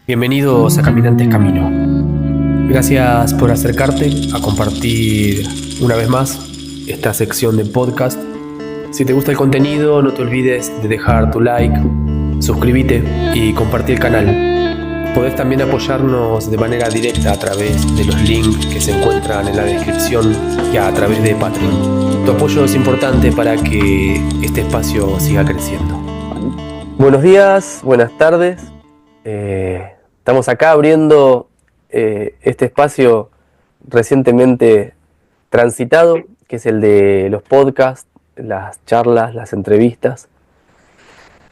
Bienvenidos a Caminantes Camino. Gracias por acercarte a compartir una vez más esta sección de podcast. Si te gusta el contenido, no te olvides de dejar tu like, suscríbete y compartir el canal. Podés también apoyarnos de manera directa a través de los links que se encuentran en la descripción y a través de Patreon. Tu apoyo es importante para que este espacio siga creciendo. Buenos días, buenas tardes. Estamos acá abriendo este espacio recientemente transitado, que es el de los podcasts, las charlas, las entrevistas.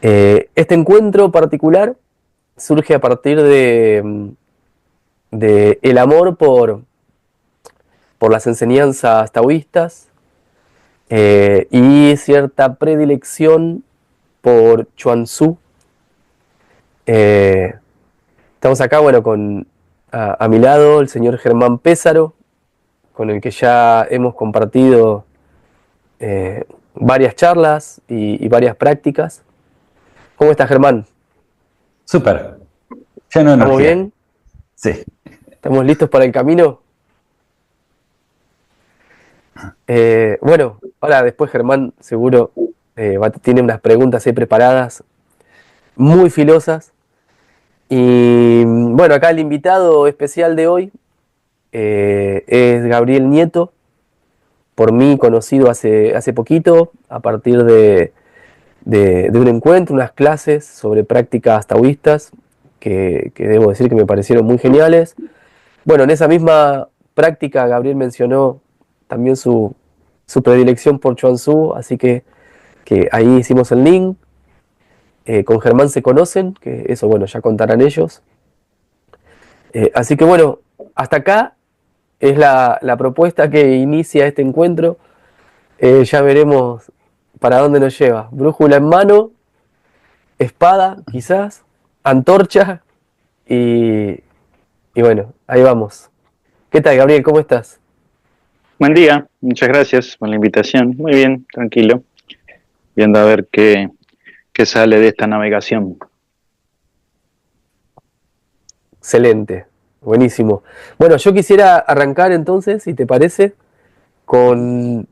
Este encuentro particular surge a partir de el amor por las enseñanzas taoístas y cierta predilección por Chuang Tzu. Estamos acá, con a mi lado el señor Germán Pésaro, con el que ya hemos compartido varias charlas y varias prácticas. ¿Cómo estás, Germán? Súper. Lleno de energía. ¿Estamos bien? Sí. ¿Estamos listos para el camino? Ahora después Germán seguro tiene unas preguntas ahí preparadas, muy filosas. Y bueno, acá el invitado especial de hoy es Gabriel Nieto, por mí conocido hace poquito, a partir de un encuentro, unas clases sobre prácticas taoístas, que debo decir que me parecieron muy geniales. Bueno, en esa misma práctica Gabriel mencionó también su predilección por Chuang Tzu, así que ahí hicimos el link. Con Germán se conocen, que eso ya contarán ellos. Así que hasta acá es la propuesta que inicia este encuentro. Ya veremos para dónde nos lleva. Brújula en mano, espada quizás, antorcha y ahí vamos. ¿Qué tal, Gabriel? ¿Cómo estás? Buen día, muchas gracias por la invitación. Muy bien, tranquilo, viendo a ver qué sale de esta navegación. Excelente, buenísimo. Bueno, yo quisiera arrancar entonces, si te parece, con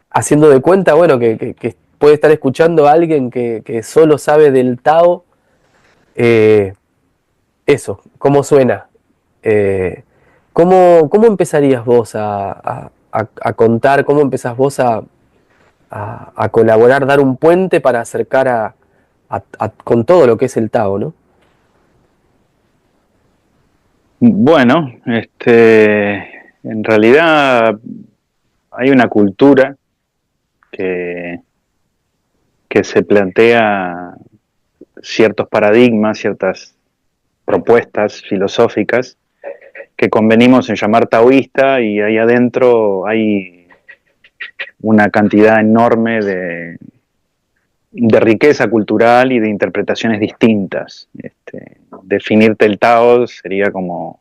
haciendo de cuenta, que puede estar escuchando a alguien que solo sabe del Tao, eso, cómo suena. ¿Cómo empezarías vos a contar, cómo empezás vos a colaborar, dar un puente para acercar con todo lo que es el Tao, ¿no? Bueno, en realidad hay una cultura que se plantea ciertos paradigmas, ciertas propuestas filosóficas que convenimos en llamar taoísta, y ahí adentro hay una cantidad enorme de riqueza cultural y de interpretaciones distintas. Definirte el Tao sería como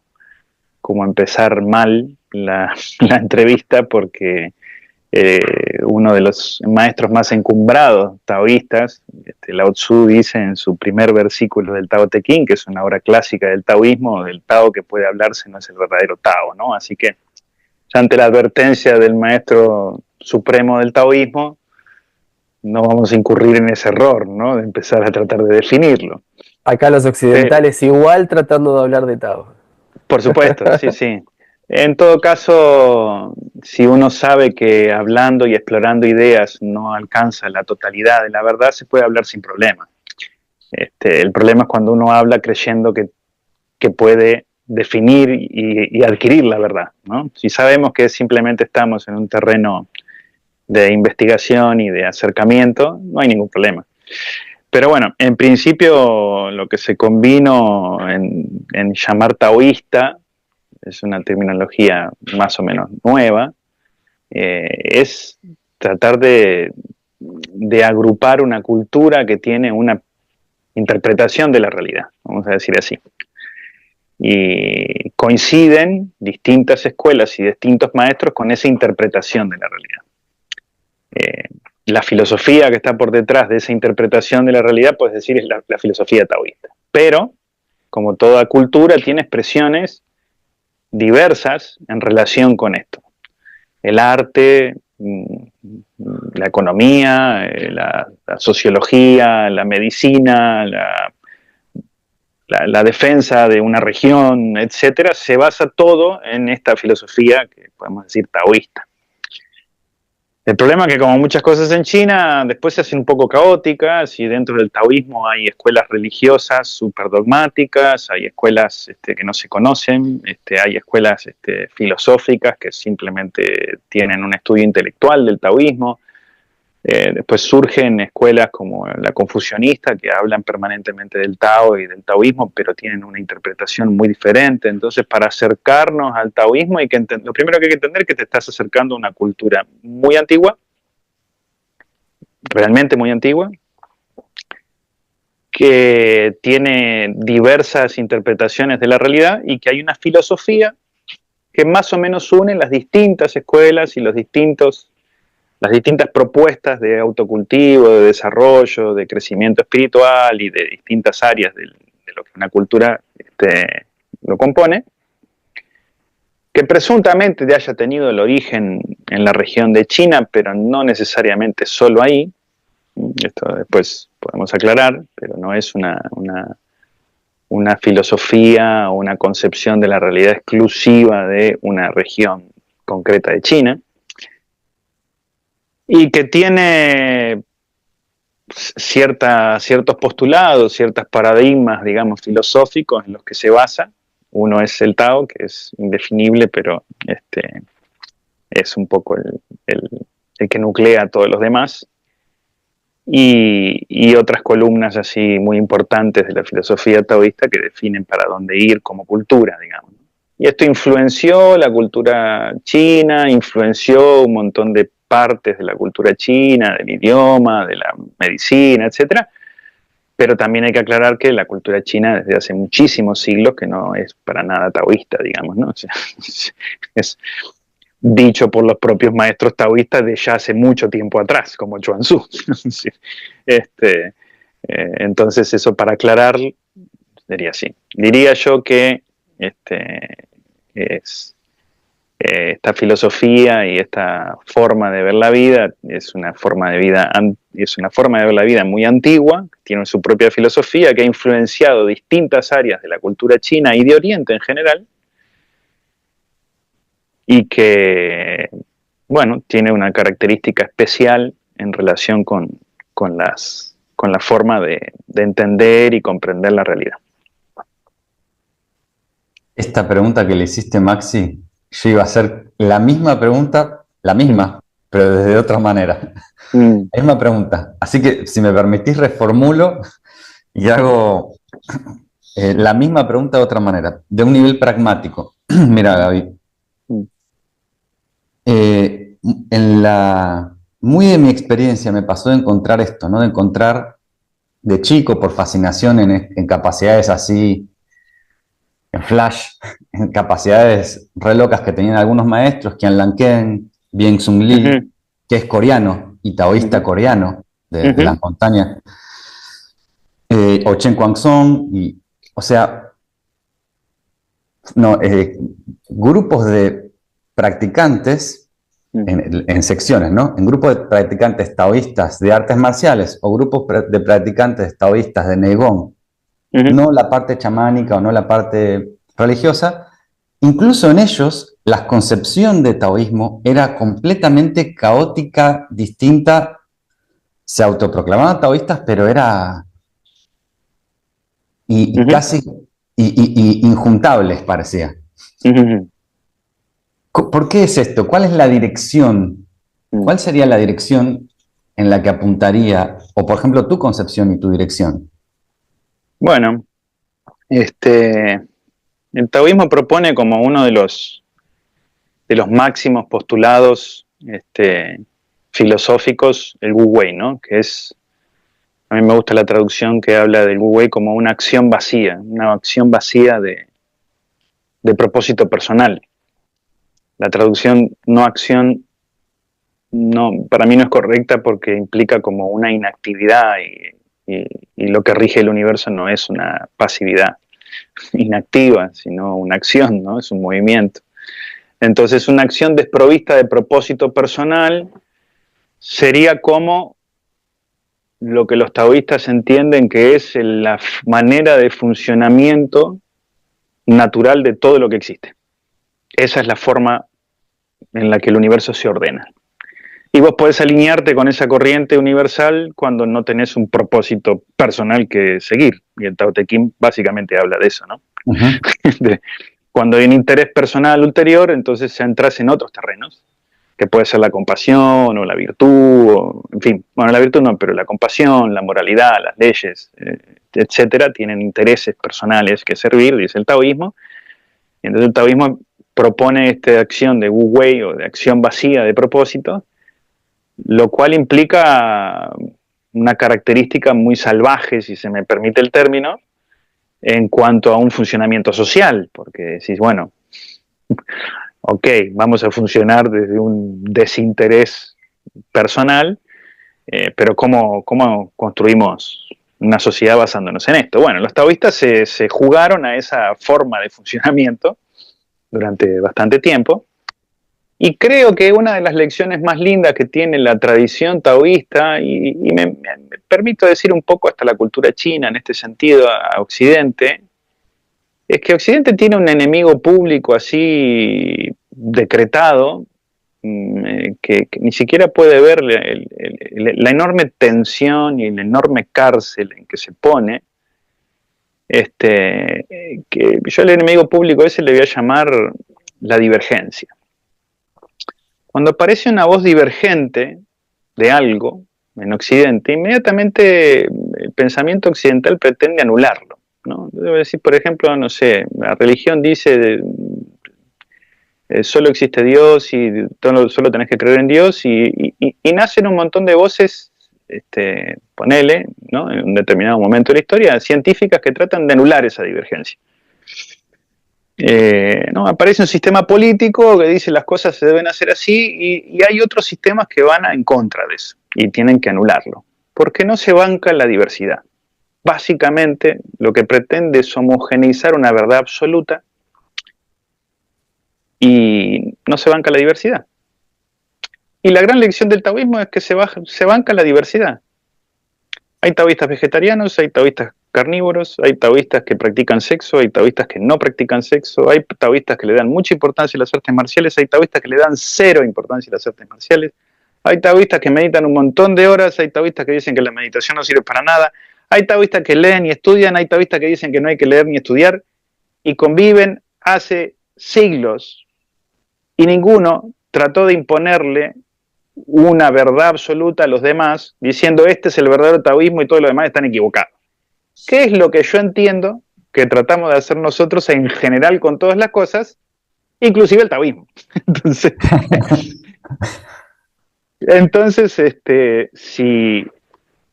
empezar mal la entrevista, porque uno de los maestros más encumbrados taoístas, Lao Tzu, dice en su primer versículo del Tao Te Ching, que es una obra clásica del taoísmo, del Tao que puede hablarse no es el verdadero Tao, ¿no? Así que ya ante la advertencia del maestro supremo del taoísmo, no vamos a incurrir en ese error, ¿no? De empezar a tratar de definirlo. Acá los occidentales igual tratando de hablar de Tao. Por supuesto, sí, sí. En todo caso, si uno sabe que hablando y explorando ideas no alcanza la totalidad de la verdad, se puede hablar sin problema. El problema es cuando uno habla creyendo que puede definir y adquirir la verdad, ¿no? Si sabemos que simplemente estamos en un terreno de investigación y de acercamiento, no hay ningún problema. Pero bueno, en principio lo que se convino en llamar taoísta, es una terminología más o menos nueva, es tratar de agrupar una cultura que tiene una interpretación de la realidad, vamos a decir así. Y coinciden distintas escuelas y distintos maestros con esa interpretación de la realidad. La filosofía que está por detrás de esa interpretación de la realidad, puedes decir, es la filosofía taoísta. Pero como toda cultura, tiene expresiones diversas en relación con esto. El arte, la economía, la sociología, la medicina, la defensa de una región, etcétera, se basa todo en esta filosofía que podemos decir taoísta. El problema es que, como muchas cosas en China, después se hacen un poco caóticas, y dentro del taoísmo hay escuelas religiosas súper dogmáticas, hay escuelas que no se conocen, hay escuelas filosóficas que simplemente tienen un estudio intelectual del taoísmo. Después surgen escuelas como la confucionista, que hablan permanentemente del Tao y del taoísmo, pero tienen una interpretación muy diferente. Entonces, para acercarnos al taoísmo, lo primero que hay que entender es que te estás acercando a una cultura muy antigua, realmente muy antigua, que tiene diversas interpretaciones de la realidad, y que hay una filosofía que más o menos une las distintas escuelas y las distintas propuestas de autocultivo, de desarrollo, de crecimiento espiritual y de distintas áreas de lo que una cultura lo compone, que presuntamente haya tenido el origen en la región de China, pero no necesariamente solo ahí. Esto después podemos aclarar, pero no es una filosofía o una concepción de la realidad exclusiva de una región concreta de China, y que tiene ciertos postulados, ciertos paradigmas, digamos, filosóficos en los que se basa. Uno es el Tao, que es indefinible, pero es un poco el que nuclea a todos los demás, y otras columnas así muy importantes de la filosofía taoísta que definen para dónde ir como cultura, digamos. Y esto influenció la cultura china, influenció un montón de partes de la cultura china, del idioma, de la medicina, etcétera. Pero también hay que aclarar que la cultura china desde hace muchísimos siglos que no es para nada taoísta, digamos, ¿no? O sea, es dicho por los propios maestros taoístas de ya hace mucho tiempo atrás, como Chuang Tzu. Entonces, eso para aclarar sería así. Diría yo que esta filosofía y esta forma de ver la vida es una forma de ver la vida muy antigua, tiene su propia filosofía que ha influenciado distintas áreas de la cultura china y de Oriente en general, y que, bueno, tiene una característica especial en relación con la forma de entender y comprender la realidad. Esta pregunta que le hiciste, Maxi, yo iba a hacer la misma pregunta, pero desde otra manera. La misma pregunta. Así que, si me permitís, reformulo y hago la misma pregunta de otra manera, de un nivel pragmático. Mira, Gaby, muy de mi experiencia me pasó de encontrar esto, ¿no? De encontrar de chico, por fascinación en capacidades así, en flash, en capacidades re locas que tenían algunos maestros, Kian Lanken, Bien Sung Lee, que es coreano y taoísta coreano de las montañas, o Chen Kuang-song, o sea, no, grupos de practicantes en secciones, ¿no? En grupos de practicantes taoístas de artes marciales o grupos de practicantes taoístas de Neigong, no la parte chamánica o no la parte religiosa. Incluso en ellos, la concepción de taoísmo era completamente caótica, distinta. Se autoproclamaban taoístas, pero era casi injuntables, parecía. ¿Por qué es esto? ¿Cuál es la dirección? ¿Cuál sería la dirección en la que apuntaría, o por ejemplo, tu concepción y tu dirección? Bueno, el taoísmo propone como uno de los máximos postulados filosóficos el Wu Wei, ¿no? Que es, a mí me gusta la traducción que habla del Wu Wei como una acción vacía de propósito personal. La traducción no acción para mí no es correcta, porque implica como una inactividad, y lo que rige el universo no es una pasividad. inactiva, sino una acción, ¿no? Es un movimiento. Entonces, una acción desprovista de propósito personal sería como lo que los taoístas entienden que es la manera de funcionamiento natural de todo lo que existe. Esa es la forma en la que el universo se ordena. Y vos podés alinearte con esa corriente universal cuando no tenés un propósito personal que seguir. Y el Tao Te Ching básicamente habla de eso, ¿no? Ujú. Cuando hay un interés personal ulterior, entonces entras en otros terrenos, que puede ser la compasión o la virtud, o, en fin, bueno, la virtud no, pero la compasión, la moralidad, las leyes, etcétera, tienen intereses personales que servir, dice el taoísmo. Y entonces el taoísmo propone esta acción de Wu Wei o de acción vacía de propósito, lo cual implica una característica muy salvaje, si se me permite el término, en cuanto a un funcionamiento social, porque decís, bueno, ok, vamos a funcionar desde un desinterés personal, pero ¿cómo construimos una sociedad basándonos en esto? Bueno, los taoístas se jugaron a esa forma de funcionamiento durante bastante tiempo, y creo que una de las lecciones más lindas que tiene la tradición taoísta, y me permito decir un poco hasta la cultura china en este sentido a Occidente, es que Occidente tiene un enemigo público así decretado, que ni siquiera puede ver la enorme tensión y la enorme cárcel en que se pone, que yo al enemigo público ese le voy a llamar la divergencia. Cuando aparece una voz divergente de algo en Occidente, inmediatamente el pensamiento occidental pretende anularlo, ¿no? Debo decir, por ejemplo, no sé, la religión dice solo existe Dios y solo tenés que creer en Dios, y nacen un montón de voces, ponele, ¿no? En un determinado momento de la historia, científicas que tratan de anular esa divergencia. ¿No? Aparece un sistema político que dice las cosas se deben hacer así, y hay otros sistemas que van en contra de eso y tienen que anularlo, porque no se banca la diversidad. Básicamente lo que pretende es homogeneizar una verdad absoluta y no se banca la diversidad. Y la gran lección del taoísmo es que se banca la diversidad. Hay taoístas vegetarianos, hay taoístas carnívoros, hay taoístas que practican sexo, hay taoístas que no practican sexo, hay taoístas que le dan mucha importancia a las artes marciales, hay taoístas que le dan cero importancia a las artes marciales, hay taoístas que meditan un montón de horas, hay taoístas que dicen que la meditación no sirve para nada, hay taoístas que leen y estudian, hay taoístas que dicen que no hay que leer ni estudiar, y conviven hace siglos, y ninguno trató de imponerle una verdad absoluta a los demás, diciendo este es el verdadero taoísmo y todos los demás están equivocados. ¿Qué es lo que yo entiendo que tratamos de hacer nosotros en general con todas las cosas, inclusive el taoísmo? Entonces,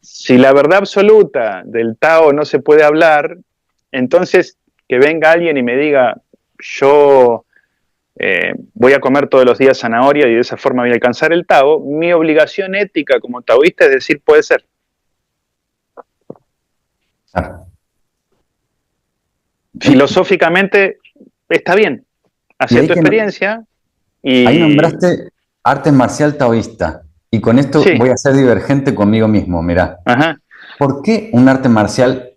si la verdad absoluta del Tao no se puede hablar, entonces que venga alguien y me diga, yo voy a comer todos los días zanahoria y de esa forma voy a alcanzar el Tao, mi obligación ética como taoísta es decir, puede ser. Filosóficamente está bien, hacia tu experiencia. Ahí nombraste arte marcial taoísta, y con esto sí voy a ser divergente conmigo mismo, mirá. Ajá. ¿Por qué un arte marcial?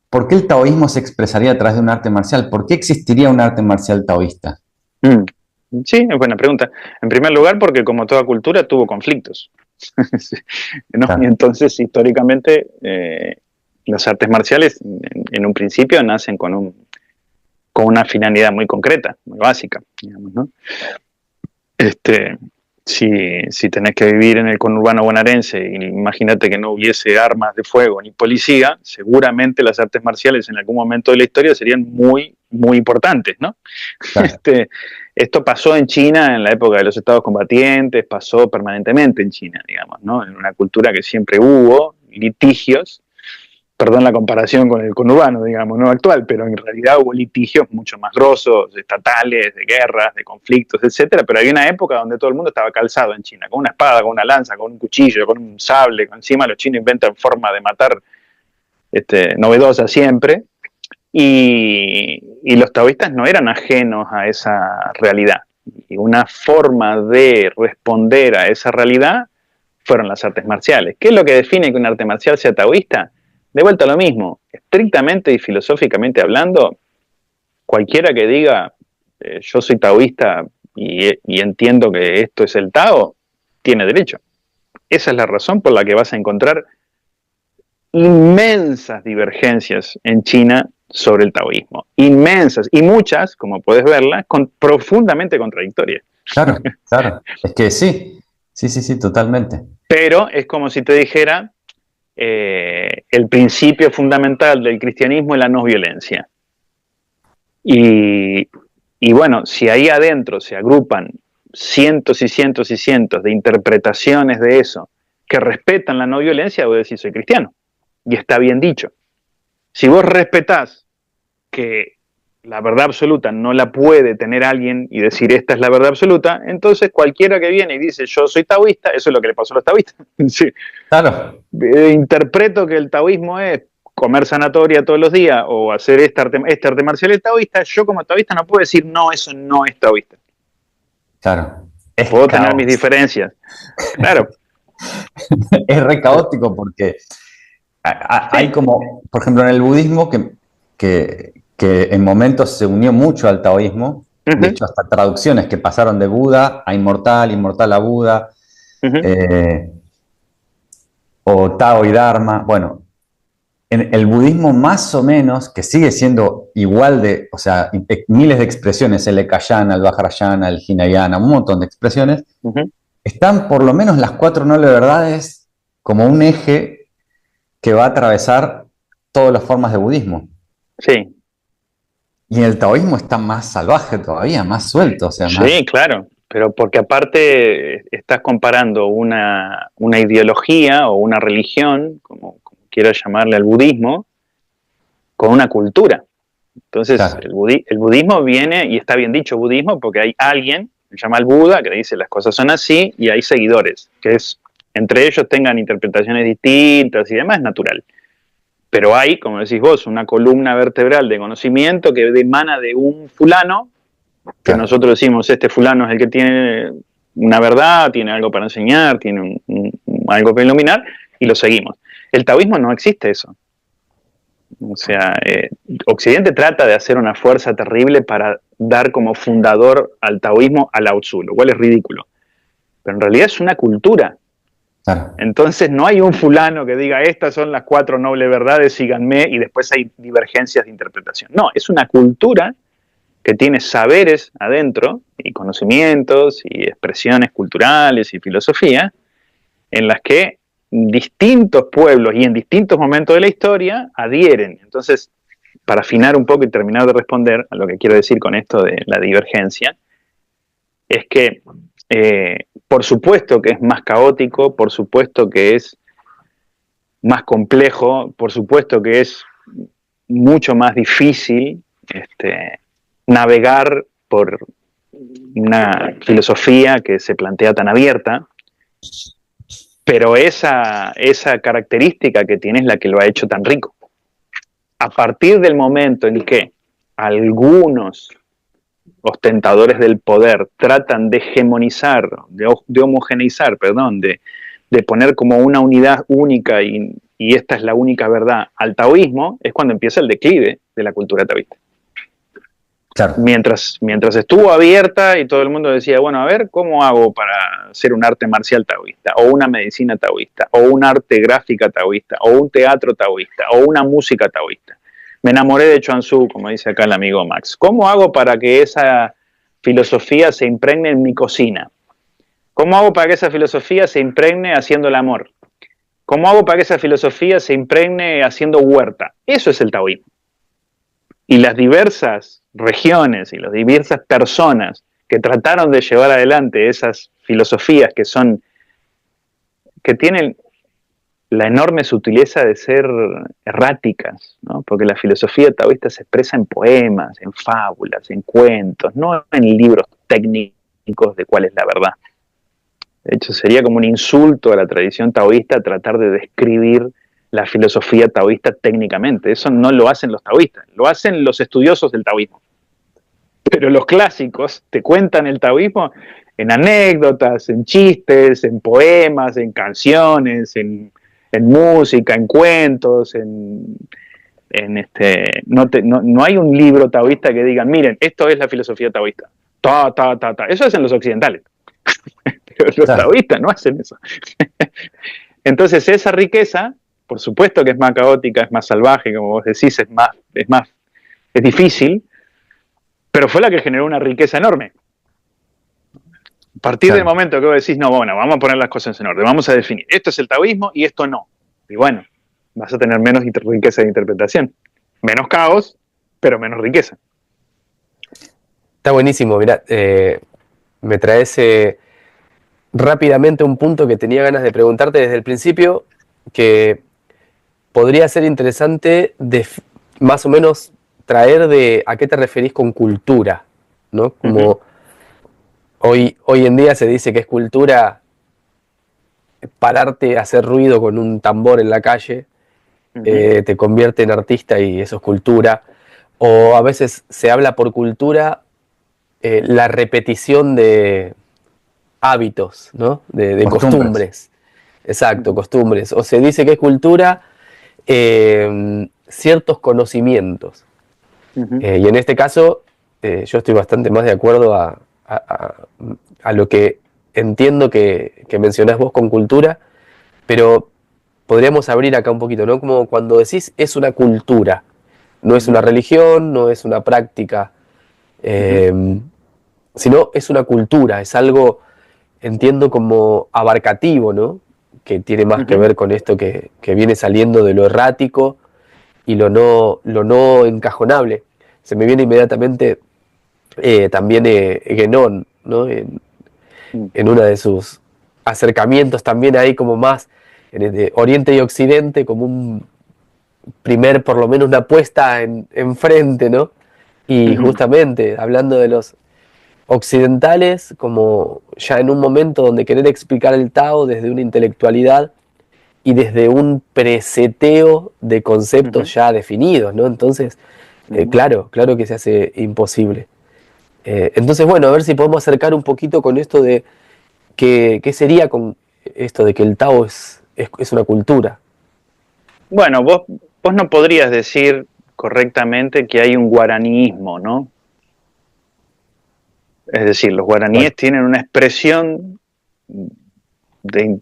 ¿Por qué el taoísmo se expresaría a través de un arte marcial? ¿Por qué existiría un arte marcial taoísta? Sí, es buena pregunta. En primer lugar, porque como toda cultura tuvo conflictos. ¿No? Claro. Y entonces, históricamente, las artes marciales en un principio nacen con una finalidad muy concreta, muy básica, digamos, ¿no? Si tenés que vivir en el conurbano bonaerense, imagínate que no hubiese armas de fuego ni policía, seguramente las artes marciales en algún momento de la historia serían muy, muy importantes, ¿no? Claro. Esto pasó en China en la época de los estados combatientes, pasó permanentemente en China, digamos, ¿no? En una cultura que siempre hubo litigios, perdón la comparación con el conurbano, digamos, no actual, pero en realidad hubo litigios mucho más grosos, estatales, de guerras, de conflictos, etcétera, pero había una época donde todo el mundo estaba calzado en China, con una espada, con una lanza, con un cuchillo, con un sable, encima los chinos inventan forma de matar novedosa siempre, Y los taoístas no eran ajenos a esa realidad. Y una forma de responder a esa realidad fueron las artes marciales. ¿Qué es lo que define que un arte marcial sea taoísta? De vuelta a lo mismo, estrictamente y filosóficamente hablando, cualquiera que diga yo soy taoísta y entiendo que esto es el Tao, tiene derecho. Esa es la razón por la que vas a encontrar inmensas divergencias en China sobre el taoísmo. Inmensas, y muchas, como puedes verlas, profundamente contradictorias. Claro, claro. Es que sí, sí, totalmente. Pero es como si te dijera, el principio fundamental del cristianismo es la no violencia. Y bueno, si ahí adentro se agrupan cientos y cientos y cientos de interpretaciones de eso que respetan la no violencia, voy a decir soy cristiano. Y está bien dicho. Si vos respetás que la verdad absoluta no la puede tener alguien y decir esta es la verdad absoluta, entonces cualquiera que viene y dice yo soy taoísta, eso es lo que le pasó a los taoístas. Sí. Claro. Interpreto que el taoísmo es comer zanahorias todos los días o hacer este arte marcial es taoísta, yo como taoísta no puedo decir no, eso no es taoísta. Claro. Puedo tener mis diferencias. Claro. Es re caótico porque hay como, por ejemplo, en el budismo que en momentos se unió mucho al taoísmo, de hecho hasta traducciones que pasaron de Buda a inmortal, inmortal a Buda, o Tao y Dharma. Bueno, en el budismo más o menos, que sigue siendo igual de, o sea, miles de expresiones, el Ekayana, el Vajrayana, el Hinayana, un montón de expresiones, están por lo menos las 4 nobles verdades como un eje que va a atravesar todas las formas de budismo. Sí. Y en el taoísmo está más salvaje todavía, más suelto. O sea, sí, más... claro, pero porque aparte estás comparando una ideología o una religión, como quieras llamarle al budismo, con una cultura. Entonces, claro. el budismo viene, y está bien dicho budismo, porque hay alguien, se llama el Buda, que dice las cosas son así, y hay seguidores, que es, entre ellos tengan interpretaciones distintas y demás, es natural. Pero hay, como decís vos, una columna vertebral de conocimiento que emana de un fulano, que claro. Nosotros decimos, este fulano es el que tiene una verdad, tiene algo para enseñar, tiene algo para iluminar, y lo seguimos. El taoísmo no existe eso. O sea, Occidente trata de hacer una fuerza terrible para dar como fundador al taoísmo a Lao Tzu, lo cual es ridículo. Pero en realidad es una cultura. Claro. Entonces no hay un fulano que diga estas son las 4 nobles verdades, síganme, y después hay divergencias de interpretación. No, es una cultura que tiene saberes adentro, y conocimientos, y expresiones culturales, y filosofía, en las que distintos pueblos y en distintos momentos de la historia adhieren. Entonces, para afinar un poco y terminar de responder a lo que quiero decir con esto de la divergencia, es que por supuesto que es más caótico, por supuesto que es más complejo, por supuesto que es mucho más difícil navegar por una filosofía que se plantea tan abierta, pero esa característica que tiene es la que lo ha hecho tan rico. A partir del momento en que algunos ostentadores del poder tratan de hegemonizar, de homogeneizar, perdón, de poner como una unidad única y esta es la única verdad al taoísmo, es cuando empieza el declive de la cultura taoísta. Claro. Mientras estuvo abierta y todo el mundo decía, bueno, a ver, ¿cómo hago para hacer un arte marcial taoísta? O una medicina taoísta, o un arte gráfica taoísta, o un teatro taoísta, o una música taoísta. Me enamoré de Chuang Tzu, como dice acá el amigo Max. ¿Cómo hago para que esa filosofía se impregne en mi cocina? ¿Cómo hago para que esa filosofía se impregne haciendo el amor? ¿Cómo hago para que esa filosofía se impregne haciendo huerta? Eso es el taoísmo. Y las diversas regiones y las diversas personas que trataron de llevar adelante esas filosofías que tienen la enorme sutileza de ser erráticas, ¿no? Porque la filosofía taoísta se expresa en poemas, en fábulas, en cuentos, no en libros técnicos de cuál es la verdad. De hecho, sería como un insulto a la tradición taoísta tratar de describir la filosofía taoísta técnicamente. Eso no lo hacen los taoístas, lo hacen los estudiosos del taoísmo. Pero los clásicos te cuentan el taoísmo en anécdotas, en chistes, en poemas, en canciones, en música, en cuentos, no hay un libro taoísta que diga, miren, esto es la filosofía taoísta. Eso hacen los occidentales. Pero los taoístas no hacen eso. Entonces esa riqueza, por supuesto que es más caótica, es más salvaje, como vos decís, es difícil, pero fue la que generó una riqueza enorme. A partir del momento que vos decís, no, bueno, vamos a poner las cosas en orden, vamos a definir, esto es el taoísmo y esto no. Y bueno, vas a tener menos riqueza de interpretación. Menos caos, pero menos riqueza. Está buenísimo, mirá, me traes rápidamente un punto que tenía ganas de preguntarte desde el principio, que podría ser interesante más o menos traer de a qué te referís con cultura, ¿no? Como hoy en día se dice que es cultura pararte a hacer ruido con un tambor en la calle, te convierte en artista y eso es cultura. O a veces se habla por cultura la repetición de hábitos, ¿no? De costumbres. Exacto, costumbres. O se dice que es cultura ciertos conocimientos. Y en este caso, yo estoy bastante más de acuerdo a lo que entiendo que mencionás vos con cultura, pero podríamos abrir acá un poquito, ¿no? Como cuando decís es una cultura, no es una religión, no es una práctica, sino es una cultura, es algo, entiendo, como abarcativo, ¿no? Que tiene más que ver con esto que viene saliendo de lo errático y lo no encajonable. Se me viene inmediatamente también Guénon, ¿no? En uno de sus acercamientos también ahí como más de Oriente y Occidente, como un primer, por lo menos una puesta en frente, ¿no? Y justamente hablando de los occidentales, como ya en un momento donde querer explicar el Tao desde una intelectualidad y desde un preseteo de conceptos ya definidos, ¿no? Entonces, claro que se hace imposible. Entonces, bueno, a ver si podemos acercar un poquito con esto de qué sería con esto de que el Tao es una cultura. Bueno, vos no podrías decir correctamente que hay un guaraníismo, ¿no? Es decir, los guaraníes tienen una expresión,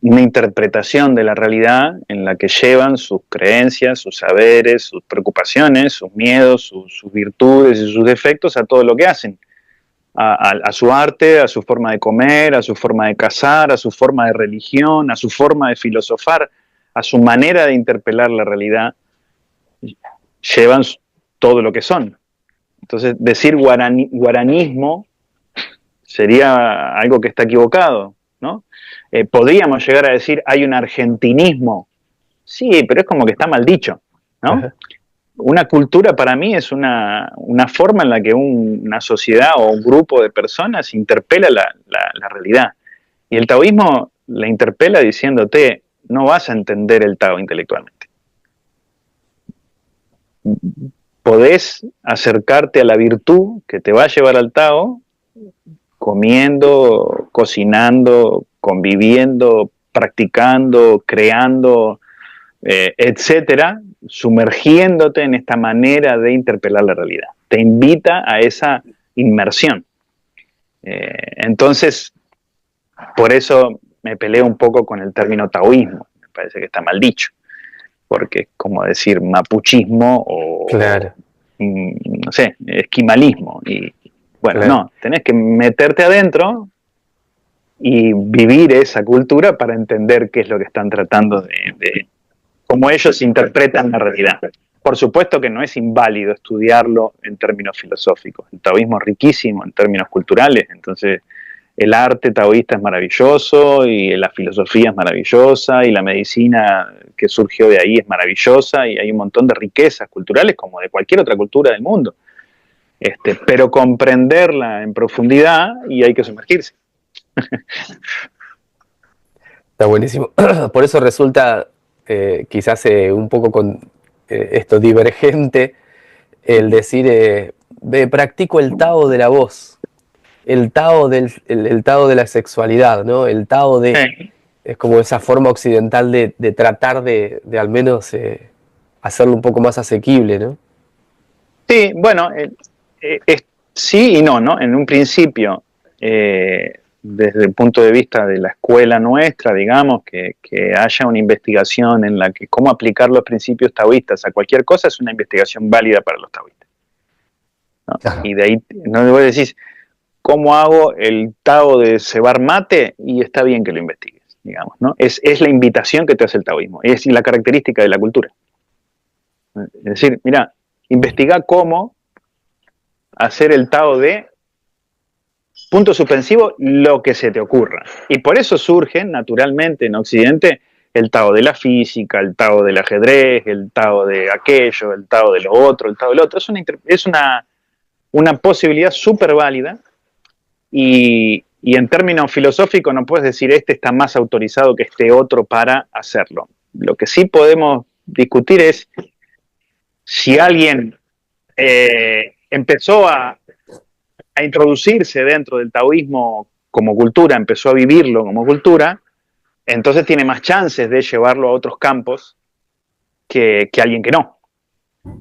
una interpretación de la realidad en la que llevan sus creencias, sus saberes, sus preocupaciones, sus miedos, sus virtudes y sus defectos a todo lo que hacen. A su arte, a su forma de comer, a su forma de cazar, a su forma de religión, a su forma de filosofar, a su manera de interpelar la realidad, llevan todo lo que son. Entonces, decir guaranismo sería algo que está equivocado, ¿no? Podríamos llegar a decir hay un argentinismo, sí, pero es como que está mal dicho, ¿no? Una cultura para mí es una forma en la que una sociedad o un grupo de personas interpela la realidad. Y el taoísmo la interpela diciéndote, no vas a entender el Tao intelectualmente. Podés acercarte a la virtud que te va a llevar al Tao comiendo, cocinando, conviviendo, practicando, creando, etcétera, sumergiéndote en esta manera de interpelar la realidad. Te invita a esa inmersión. Entonces, por eso me peleo un poco con el término taoísmo. Me parece que está mal dicho, porque es como decir mapuchismo o, no sé, esquimalismo. Y bueno, no, tenés que meterte adentro y vivir esa cultura para entender qué es lo que están tratando de cómo ellos interpretan la realidad. Por supuesto que no es inválido estudiarlo en términos filosóficos. El taoísmo es riquísimo en términos culturales, entonces el arte taoísta es maravilloso y la filosofía es maravillosa y la medicina que surgió de ahí es maravillosa y hay un montón de riquezas culturales como de cualquier otra cultura del mundo. Pero comprenderla en profundidad y hay que sumergirse. Está buenísimo. Por eso resulta quizás un poco con esto divergente, el decir, practico el Tao de la voz, el Tao, el Tao de la sexualidad, ¿no? El Tao de... Sí. Es como esa forma occidental de tratar de al menos hacerlo un poco más asequible, ¿no? Sí, bueno, sí y no, ¿no? En un principio, desde el punto de vista de la escuela nuestra, digamos, que haya una investigación en la que cómo aplicar los principios taoístas a cualquier cosa es una investigación válida para los taoístas, ¿no? Claro. Y de ahí, no vos decís, ¿cómo hago el Tao de cebar mate? Y está bien que lo investigues, digamos, ¿no? Es la invitación que te hace el taoísmo, es la característica de la cultura. Es decir, mira, investiga cómo hacer el Tao de punto suspensivo lo que se te ocurra. Y por eso surge naturalmente en Occidente el Tao de la física, el Tao del ajedrez, el Tao de aquello, el Tao de lo otro, el Tao del otro. Es una posibilidad súper válida y en términos filosóficos no puedes decir este está más autorizado que este otro para hacerlo. Lo que sí podemos discutir es si alguien empezó a introducirse dentro del taoísmo como cultura, empezó a vivirlo como cultura, entonces tiene más chances de llevarlo a otros campos que alguien que no.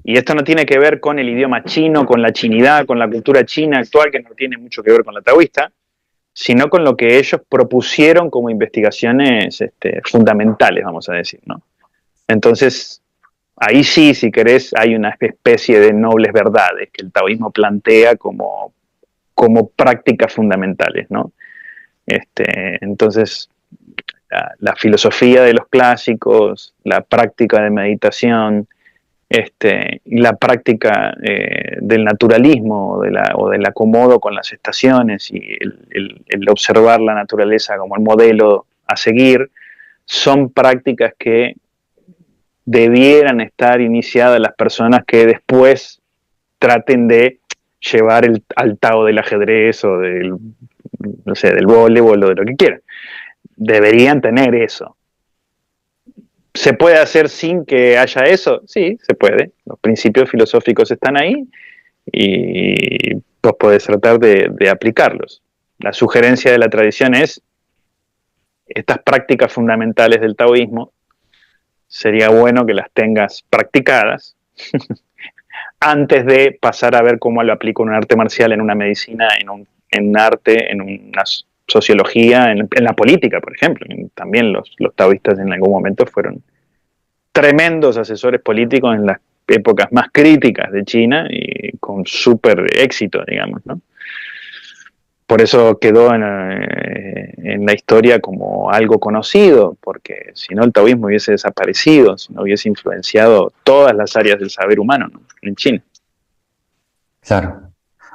Y esto no tiene que ver con el idioma chino, con la chinidad, con la cultura china actual, que no tiene mucho que ver con la taoísta, sino con lo que ellos propusieron como investigaciones fundamentales, vamos a decir, ¿no? Entonces, ahí sí, si querés, hay una especie de nobles verdades que el taoísmo plantea como prácticas fundamentales, ¿no? Entonces, la filosofía de los clásicos, la práctica de meditación, y la práctica del naturalismo o del acomodo con las estaciones y el observar la naturaleza como el modelo a seguir, son prácticas que debieran estar iniciadas las personas que después traten de llevar al Tao del ajedrez o del, no sé, del voleibol o de lo que quieran. Deberían tener eso. ¿Se puede hacer sin que haya eso? Sí, se puede. Los principios filosóficos están ahí y vos podés tratar de aplicarlos. La sugerencia de la tradición es estas prácticas fundamentales del taoísmo, sería bueno que las tengas practicadas antes de pasar a ver cómo lo aplico en un arte marcial, en una medicina, en un arte, en una sociología, en la política, por ejemplo. También los taoístas en algún momento fueron tremendos asesores políticos en las épocas más críticas de China y con súper éxito, digamos, ¿no? Por eso quedó en la historia como algo conocido, porque si no el taoísmo hubiese desaparecido, si no hubiese influenciado todas las áreas del saber humano, ¿no? En China. Claro.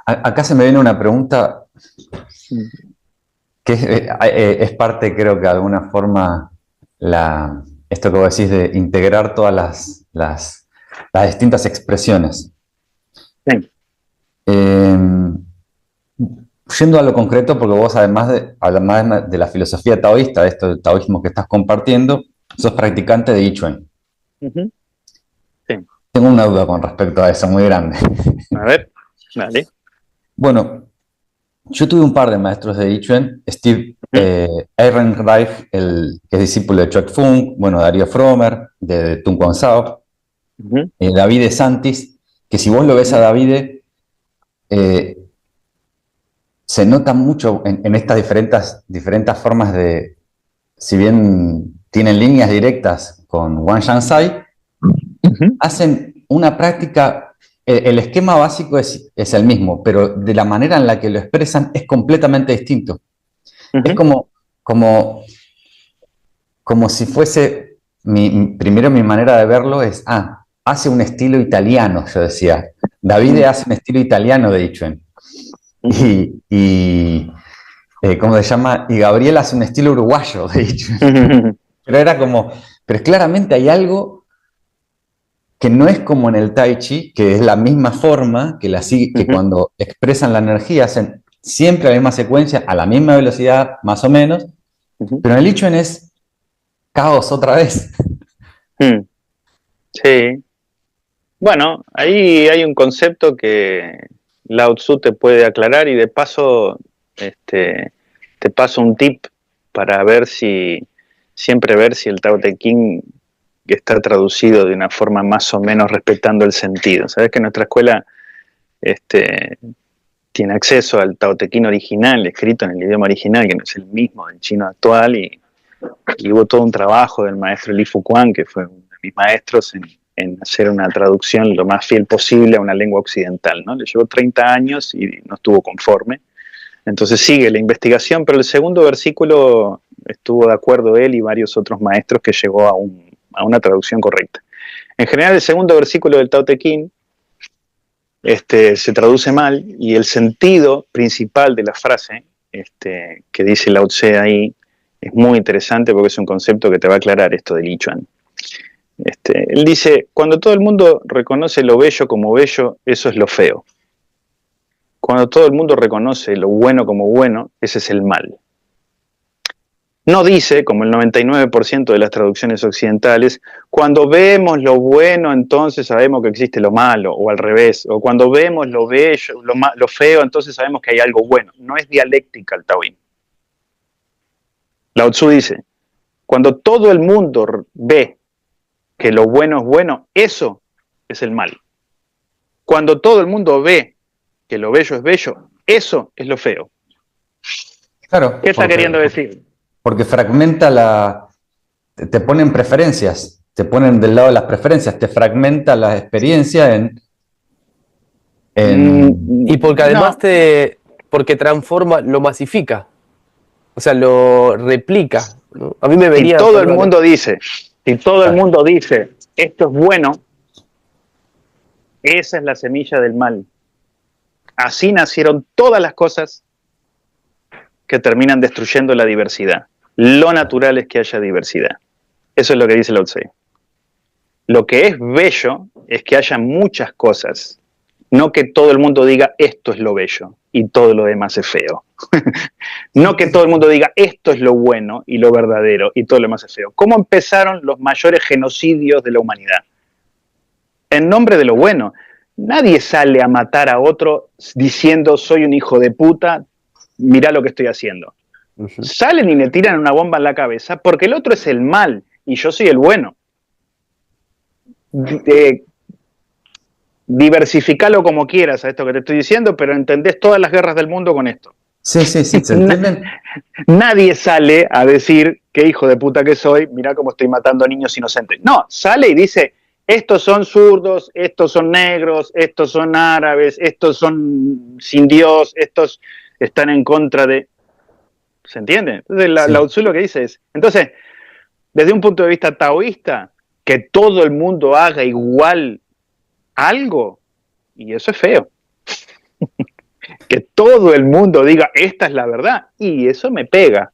Acá se me viene una pregunta que es parte, creo que de alguna forma, esto que vos decís de integrar todas las distintas expresiones. Sí. Yendo a lo concreto, porque vos además de la filosofía taoísta, de esto del taoísmo que estás compartiendo, sos practicante de I Chuen. Uh-huh. Sí. Tengo una duda con respecto a eso, muy grande. A ver, dale. Bueno, yo tuve un par de maestros de I Chuen, Steve Ehrenreich, que es discípulo de Chok Fung, bueno, Darío Frommer, de Tung Kwan Sao, David Santis, que si vos lo ves a David, se nota mucho en estas diferentes formas de, si bien tienen líneas directas con Wan Shan-sai, hacen una práctica, el esquema básico es el mismo, pero de la manera en la que lo expresan es completamente distinto. Es como si fuese, primero mi manera de verlo es, hace un estilo italiano, yo decía. David hace un estilo italiano de I Chuen. ¿Cómo se llama? Y Gabriel hace un estilo uruguayo, de hecho. Pero claramente hay algo que no es como en el Tai Chi, que es la misma forma que cuando expresan la energía hacen siempre la misma secuencia, a la misma velocidad, más o menos, pero en el I Chuen es caos otra vez. Hmm, sí. Bueno, ahí hay un concepto que Lao Tzu te puede aclarar y de paso te paso un tip para siempre ver si el Tao Te Ching está traducido de una forma más o menos respetando el sentido. Sabes que nuestra escuela este, tiene acceso al Tao Te Ching original, escrito en el idioma original, que no es el mismo del chino actual, y hubo todo un trabajo del maestro Li Fuquan, que fue uno de mis maestros, en hacer una traducción lo más fiel posible a una lengua occidental, ¿no? Le llevó 30 años y no estuvo conforme. Entonces sigue la investigación, pero el segundo versículo estuvo de acuerdo él y varios otros maestros que llegó a una traducción correcta. En general, el segundo versículo del Tao Te Ching se traduce mal y el sentido principal de la frase que dice Lao Tse ahí es muy interesante porque es un concepto que te va a aclarar esto de Li Chuan. Él dice, cuando todo el mundo reconoce lo bello como bello, eso es lo feo. Cuando todo el mundo reconoce lo bueno como bueno, ese es el mal. No dice, como el 99% de las traducciones occidentales, cuando vemos lo bueno, entonces sabemos que existe lo malo, o al revés, o cuando vemos lo bello, lo feo, entonces sabemos que hay algo bueno. No es dialéctica el taoísmo. Lao Tzu dice, cuando todo el mundo ve que lo bueno es bueno, eso es el mal. Cuando todo el mundo ve que lo bello es bello, eso es lo feo. Claro. ¿Qué está queriendo decir? Porque fragmenta te ponen preferencias, te ponen del lado de las preferencias, te fragmenta la experiencia Y porque además porque transforma, lo masifica, o sea, lo replica, ¿no? A mí me venía... Si todo el mundo dice, esto es bueno, esa es la semilla del mal. Así nacieron todas las cosas que terminan destruyendo la diversidad. Lo natural es que haya diversidad. Eso es lo que dice Lao Tse. Lo que es bello es que haya muchas cosas, no que todo el mundo diga esto es lo bello y todo lo demás es feo. No que todo el mundo diga esto es lo bueno y lo verdadero y todo lo demás es feo. ¿Cómo empezaron los mayores genocidios de la humanidad? En nombre de lo bueno. Nadie sale a matar a otro diciendo soy un hijo de puta, mirá lo que estoy haciendo. Uh-huh. Salen y le tiran una bomba en la cabeza porque el otro es el mal y yo soy el bueno. Diversificalo como quieras a esto que te estoy diciendo, pero entendés todas las guerras del mundo con esto. Sí, ¿se entienden? Nadie sale a decir qué hijo de puta que soy, mirá cómo estoy matando a niños inocentes. No, sale y dice, estos son zurdos, estos son negros, estos son árabes, estos son sin Dios, estos están en contra de... ¿Se entiende? Entonces Lao Tzu lo que dice es, entonces, desde un punto de vista taoísta, que todo el mundo haga igual algo, y eso es feo. Que todo el mundo diga, esta es la verdad, y eso me pega.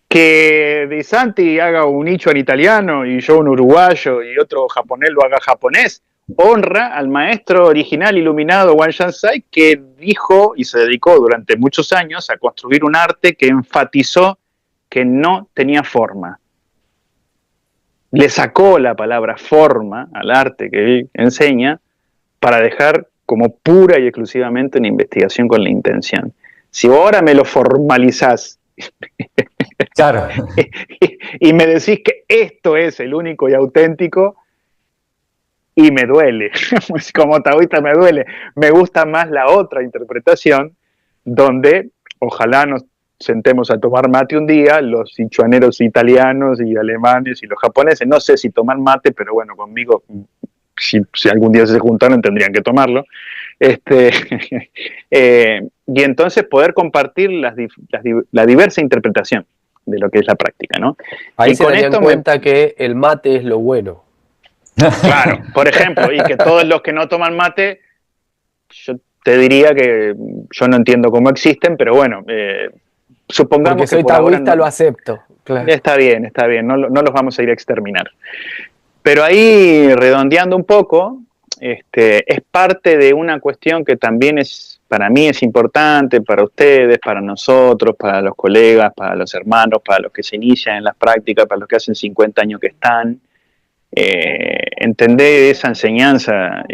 Que Di Santi haga un nicho en italiano y yo un uruguayo y otro japonés lo haga japonés, honra al maestro original iluminado Wan Shan-sai, que dijo y se dedicó durante muchos años a construir un arte que enfatizó que no tenía forma. Le sacó la palabra forma al arte que él enseña para dejar como pura y exclusivamente una investigación con la intención. Si ahora me lo formalizás claro. y me decís que esto es el único y auténtico, y me duele, como taoísta me duele, me gusta más la otra interpretación, donde ojalá nos sentemos a tomar mate un día, los sichuaneros italianos y alemanes y los japoneses, no sé si toman mate, pero bueno, conmigo, si algún día se juntaron tendrían que tomarlo, y entonces poder compartir la diversa interpretación de lo que es la práctica, ¿no? Ahí y se darían cuenta que el mate es lo bueno. Claro, por ejemplo, y que todos los que no toman mate, yo te diría que yo no entiendo cómo existen, pero bueno, supongamos porque soy que por taoísta ahora lo acepto. Claro. Está bien, no los vamos a ir a exterminar. Pero ahí, redondeando un poco, es parte de una cuestión que también para mí es importante, para ustedes, para nosotros, para los colegas, para los hermanos, para los que se inician en las prácticas, para los que hacen 50 años que están, entender esa enseñanza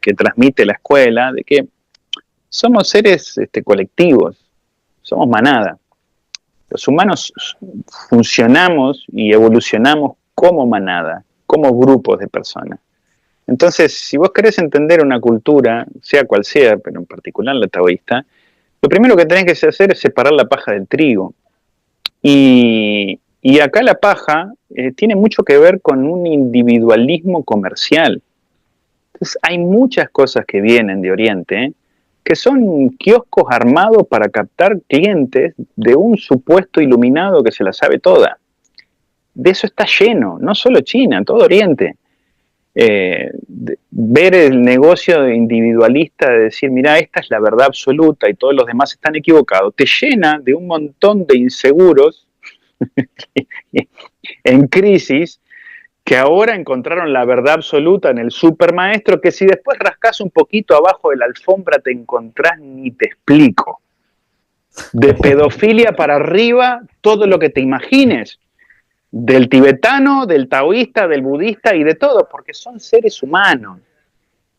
que transmite la escuela, de que somos seres colectivos, somos manada. Los humanos funcionamos y evolucionamos como manada, como grupos de personas. Entonces, si vos querés entender una cultura, sea cual sea, pero en particular la taoísta, lo primero que tenés que hacer es separar la paja del trigo. Y acá la paja tiene mucho que ver con un individualismo comercial. Entonces, hay muchas cosas que vienen de Oriente, que son kioscos armados para captar clientes de un supuesto iluminado que se la sabe toda. De eso está lleno, no solo China, todo Oriente. Ver el negocio individualista de decir, mira, esta es la verdad absoluta y todos los demás están equivocados, te llena de un montón de inseguros en crisis, que ahora encontraron la verdad absoluta en el supermaestro, que si después rascas un poquito abajo de la alfombra te encontrás, ni te explico. De pedofilia para arriba, todo lo que te imagines. Del tibetano, del taoísta, del budista y de todo, porque son seres humanos.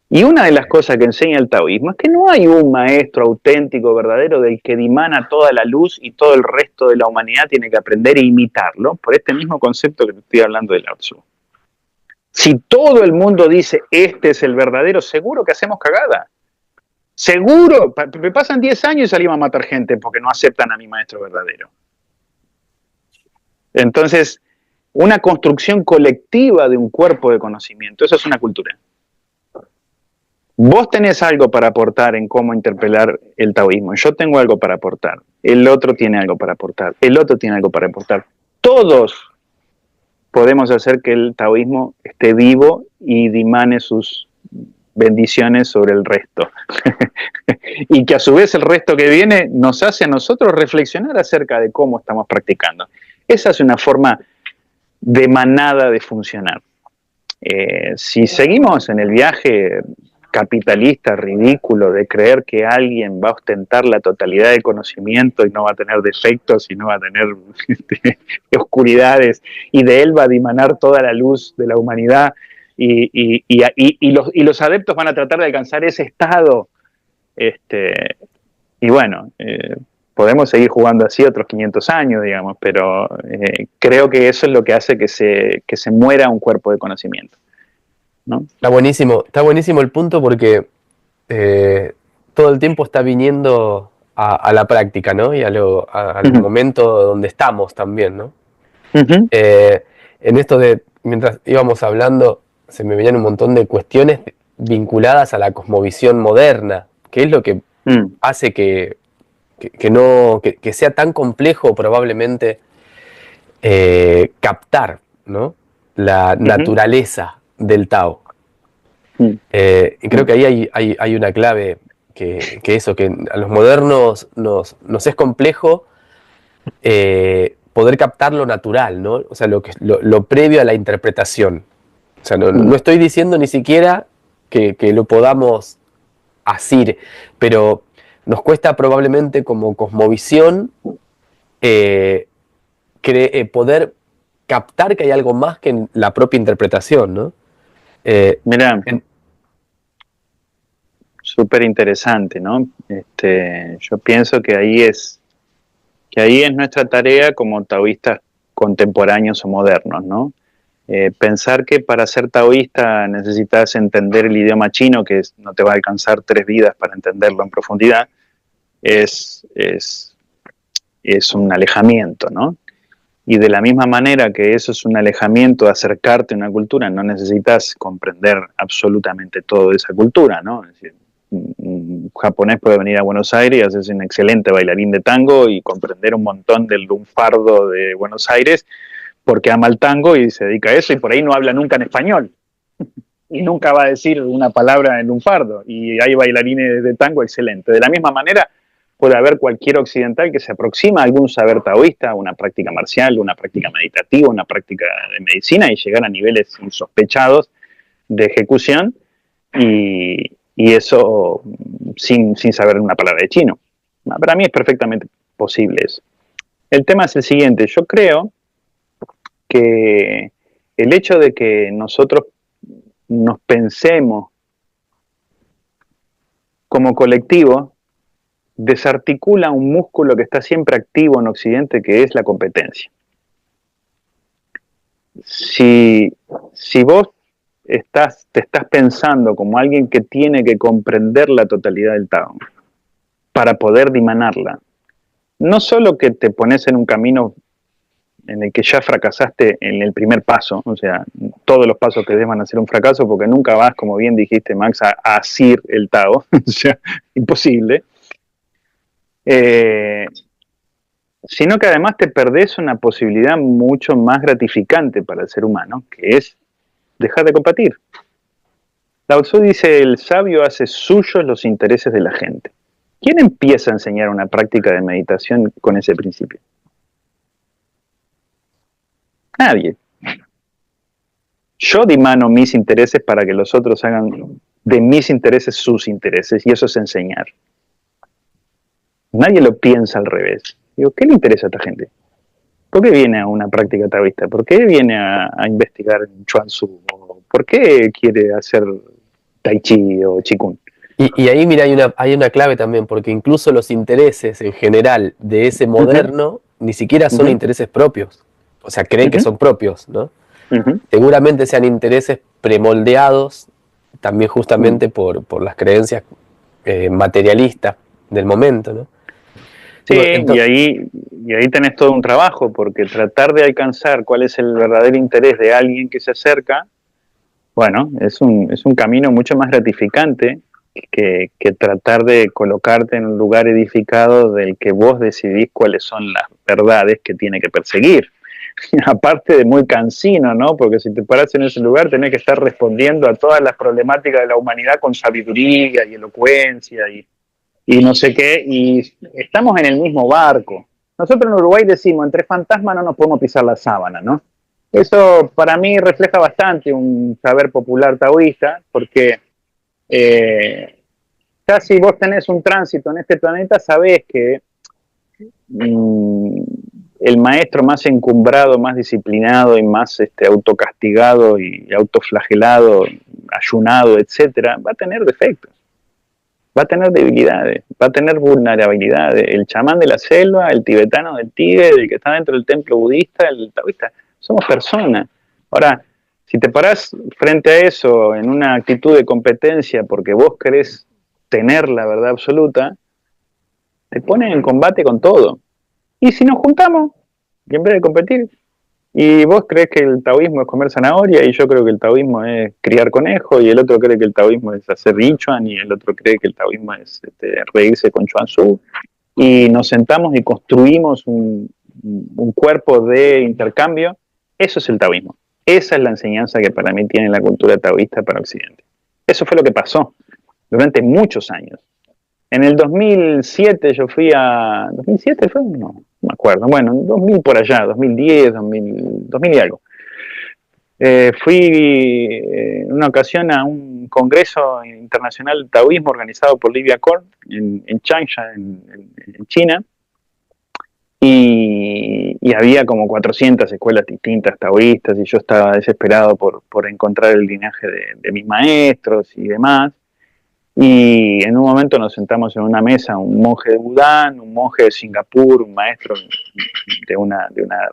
Y una de las cosas que enseña el taoísmo es que no hay un maestro auténtico, verdadero, del que dimana toda la luz y todo el resto de la humanidad tiene que aprender e imitarlo, por este mismo concepto que te estoy hablando de Lao Tzu. Si todo el mundo dice, este es el verdadero, seguro que hacemos cagada. Seguro, me pasan 10 años y salimos a matar gente porque no aceptan a mi maestro verdadero. Entonces, una construcción colectiva de un cuerpo de conocimiento, eso es una cultura. Vos tenés algo para aportar en cómo interpelar el taoísmo, yo tengo algo para aportar, el otro tiene algo para aportar, el otro tiene algo para aportar. Todos podemos hacer que el taoísmo esté vivo y dimane sus bendiciones sobre el resto. Y que a su vez el resto que viene nos hace a nosotros reflexionar acerca de cómo estamos practicando. Esa es una forma de manada de funcionar. Si seguimos en el viaje capitalista ridículo de creer que alguien va a ostentar la totalidad del conocimiento y no va a tener defectos y no va a tener oscuridades, y de él va a dimanar toda la luz de la humanidad, y los adeptos van a tratar de alcanzar ese estado, y bueno, podemos seguir jugando así otros 500 años, digamos, pero creo que eso es lo que hace que se muera un cuerpo de conocimiento, ¿no? Está buenísimo el punto porque todo el tiempo está viniendo a la práctica, ¿no? Y al momento donde estamos también, ¿no? Uh-huh. En esto de, mientras íbamos hablando, se me venían un montón de cuestiones vinculadas a la cosmovisión moderna, que es lo que hace que sea tan complejo probablemente captar, ¿no? La naturaleza del Tao. Y creo que ahí hay una clave que eso, que a los modernos nos es complejo poder captar lo natural, ¿no? O sea, lo previo a la interpretación. O sea, no estoy diciendo ni siquiera que lo podamos asir, pero nos cuesta probablemente como cosmovisión poder captar que hay algo más que en la propia interpretación, ¿no? Mirá, súper interesante, ¿no? Yo pienso que ahí es nuestra tarea como taoístas contemporáneos o modernos, ¿no? Pensar que para ser taoísta necesitas entender el idioma chino, que no te va a alcanzar 3 vidas para entenderlo en profundidad, es un alejamiento, ¿no? Y de la misma manera que eso es un alejamiento de acercarte a una cultura, no necesitas comprender absolutamente todo de esa cultura, ¿no? Es decir, un japonés puede venir a Buenos Aires y hacerse un excelente bailarín de tango y comprender un montón del lunfardo de Buenos Aires porque ama el tango y se dedica a eso, y por ahí no habla nunca en español y nunca va a decir una palabra en lunfardo, y hay bailarines de tango excelentes. De la misma manera puede haber cualquier occidental que se aproxima a algún saber taoísta, una práctica marcial, una práctica meditativa, una práctica de medicina, y llegar a niveles insospechados de ejecución, y eso sin saber una palabra de chino. Para mí es perfectamente posible eso. El tema es el siguiente: yo creo que el hecho de que nosotros nos pensemos como colectivo desarticula un músculo que está siempre activo en Occidente, que es la competencia. Si vos te estás pensando como alguien que tiene que comprender la totalidad del Tao para poder dimanarla, no solo que te pones en un camino en el que ya fracasaste en el primer paso, o sea, todos los pasos que des van a ser un fracaso porque nunca vas, como bien dijiste, Max, a asir el Tao, o sea, imposible, sino que además te perdés una posibilidad mucho más gratificante para el ser humano, que es dejar de competir. Lao Tzu dice, el sabio hace suyos los intereses de la gente. ¿Quién empieza a enseñar una práctica de meditación con ese principio? Nadie. Yo dimano mis intereses para que los otros hagan de mis intereses sus intereses, y eso es enseñar. Nadie lo piensa al revés. Digo, ¿qué le interesa a esta gente? ¿Por qué viene a una práctica taoísta? ¿Por qué viene a investigar en Chuan Tzu? ¿Por qué quiere hacer Tai Chi o Qigong? Y ahí, mira, hay una clave también, porque incluso los intereses en general de ese moderno ni siquiera son intereses propios. O sea, creen que son propios, ¿no? Seguramente sean intereses premoldeados también justamente por las creencias materialistas del momento, ¿no? Sí, entonces, y ahí tenés todo un trabajo, porque tratar de alcanzar cuál es el verdadero interés de alguien que se acerca, bueno, es un camino mucho más gratificante que tratar de colocarte en un lugar edificado del que vos decidís cuáles son las verdades que tiene que perseguir. Aparte de muy cansino, ¿no? Porque si te parás en ese lugar tenés que estar respondiendo a todas las problemáticas de la humanidad con sabiduría y elocuencia y no sé qué, y estamos en el mismo barco. Nosotros en Uruguay decimos, entre fantasmas no nos podemos pisar la sábana, ¿no? Eso para mí refleja bastante un saber popular taoísta, porque ya si vos tenés un tránsito en este planeta, sabés que el maestro más encumbrado, más disciplinado y más autocastigado y autoflagelado, ayunado, etcétera, va a tener defectos. Va a tener debilidades, va a tener vulnerabilidades. El chamán de la selva, el tibetano del Tíbet, el que está dentro del templo budista, el taoísta, somos personas. Ahora, si te parás frente a eso en una actitud de competencia porque vos querés tener la verdad absoluta, te ponen en combate con todo. Y si nos juntamos, y en vez de competir, y vos crees que el taoísmo es comer zanahoria, y yo creo que el taoísmo es criar conejo, y el otro cree que el taoísmo es hacer Yichuan, y el otro cree que el taoísmo es reírse con Chuan Tzu, y nos sentamos y construimos un cuerpo de intercambio. Eso es el taoísmo. Esa es la enseñanza que para mí tiene la cultura taoísta para Occidente. Eso fue lo que pasó durante muchos años. En el 2007 yo fui a... ¿2007 fue? No me acuerdo. Bueno, en 2000 por allá, 2010, 2000 y algo. Fui en una ocasión a un congreso internacional de taoísmo organizado por Livia Korn en Changsha, en China. Y había como 400 escuelas distintas taoístas y yo estaba desesperado por encontrar el linaje de mis maestros y demás. Y en un momento nos sentamos en una mesa, un monje de Bután, un monje de Singapur, un maestro de una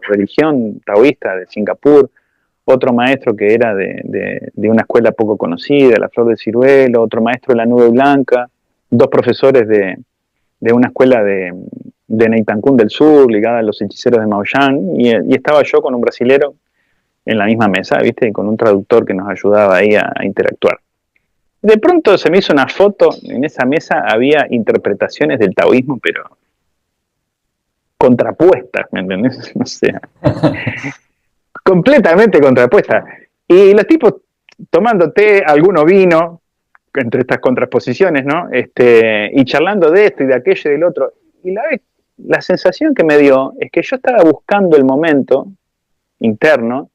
religión taoísta de Singapur, otro maestro que era de una escuela poco conocida, la Flor del Ciruelo, otro maestro de la Nube Blanca, dos profesores de una escuela de Neitancún del Sur, ligada a los hechiceros de Maoyang, y estaba yo con un brasilero en la misma mesa, ¿viste? Y con un traductor que nos ayudaba ahí a interactuar. De pronto se me hizo una foto, en esa mesa había interpretaciones del taoísmo, pero contrapuestas, ¿me entendés? O sea, completamente contrapuestas. Y los tipos tomando té, alguno vino, entre estas contraposiciones, ¿no? Y charlando de esto y de aquello y del otro. Y la sensación que me dio es que yo estaba buscando el momento interno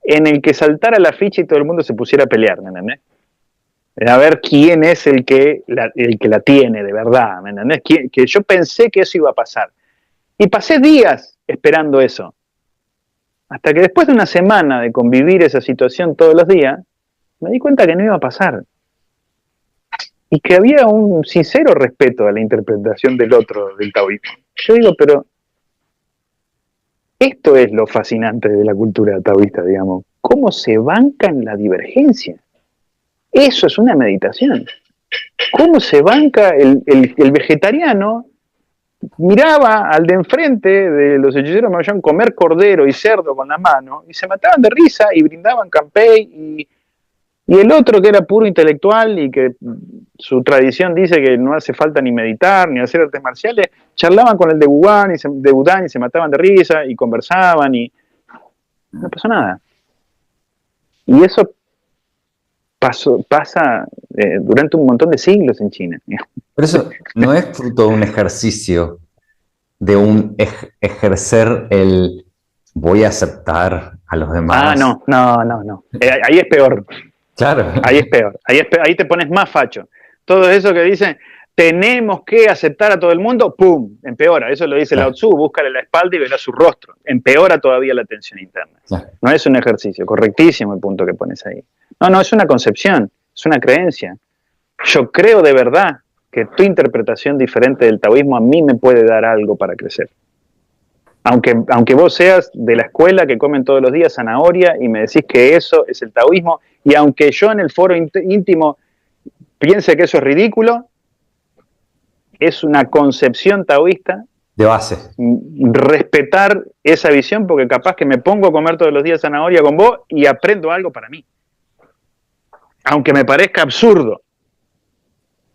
en el que saltara la ficha y todo el mundo se pusiera a pelear, ¿me entendés? A ver quién es el que la tiene de verdad, ¿me entendés? Que yo pensé que eso iba a pasar. Y pasé días esperando eso. Hasta que después de una semana de convivir esa situación todos los días, me di cuenta que no iba a pasar. Y que había un sincero respeto a la interpretación del otro, del taoísmo. Yo digo, pero esto es lo fascinante de la cultura taoísta, digamos. Cómo se banca en la divergencia. Eso es una meditación. Cómo se banca el vegetariano. Miraba al de enfrente de los hechiceros maoyán comer cordero y cerdo con la mano y se mataban de risa y brindaban campey y el otro que era puro intelectual y que su tradición dice que no hace falta ni meditar ni hacer artes marciales, charlaban con el de Wudang y se mataban de risa y conversaban y no pasó nada. Y eso pasa durante un montón de siglos en China. Pero eso no es fruto de un ejercicio, de un ejercer el voy a aceptar a los demás. No. Ahí es peor. Claro. Ahí es peor. Ahí te pones más facho. Todo eso que dicen, tenemos que aceptar a todo el mundo, ¡pum! Empeora. Eso lo dice Lao Tzu, búscale la espalda y verá su rostro. Empeora todavía la tensión interna. Claro. No es un ejercicio. Correctísimo el punto que pones ahí. No, es una concepción, es una creencia. Yo creo de verdad que tu interpretación diferente del taoísmo a mí me puede dar algo para crecer. Aunque vos seas de la escuela que comen todos los días zanahoria y me decís que eso es el taoísmo, y aunque yo en el foro íntimo piense que eso es ridículo, es una concepción taoísta de base. Respetar esa visión, porque capaz que me pongo a comer todos los días zanahoria con vos y aprendo algo para mí. Aunque me parezca absurdo.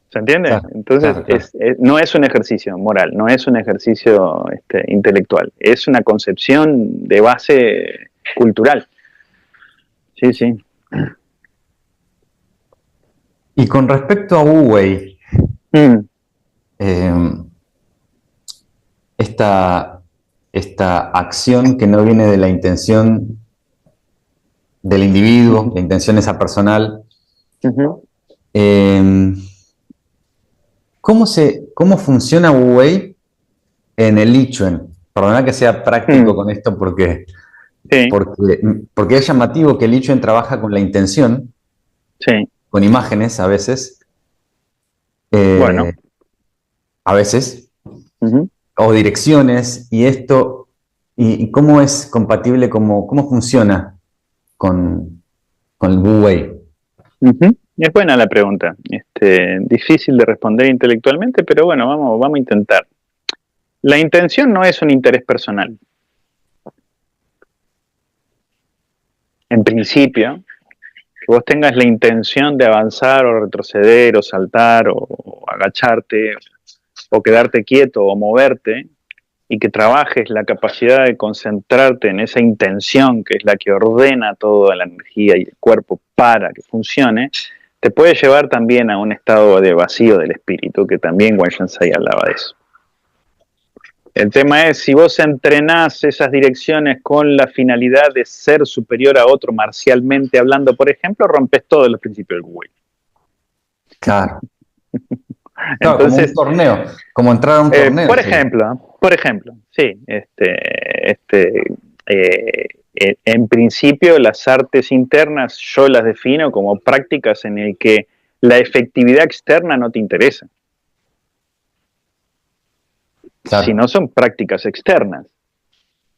¿Se entiende? Claro, entonces, claro. No es un ejercicio moral, no es un ejercicio intelectual, es una concepción de base cultural. Sí. Y con respecto a Wu Wei, esta acción que no viene de la intención del individuo, la intención esa personal, ¿cómo funciona Wu Wei en el Lichuen? Perdona que sea práctico con esto porque es llamativo que el Lichuen trabaja con la intención, con imágenes a veces, a veces, o direcciones, y esto, y cómo es compatible, cómo funciona con el Wu Wei. Es buena la pregunta, difícil de responder intelectualmente, pero bueno, vamos a intentar. La intención no es un interés personal. En principio, que vos tengas la intención de avanzar o retroceder o saltar o agacharte o quedarte quieto o moverte y que trabajes la capacidad de concentrarte en esa intención que es la que ordena toda la energía y el cuerpo para que funcione, te puede llevar también a un estado de vacío del espíritu, que también Wang Shansai hablaba de eso. El tema es, si vos entrenás esas direcciones con la finalidad de ser superior a otro marcialmente hablando, por ejemplo, rompes todos los principios del Wu Wei. Claro. Entonces, como un torneo, como entrar a un torneo. Por ejemplo, sí. En principio, las artes internas yo las defino como prácticas en el que la efectividad externa no te interesa. Claro. Si no son prácticas externas.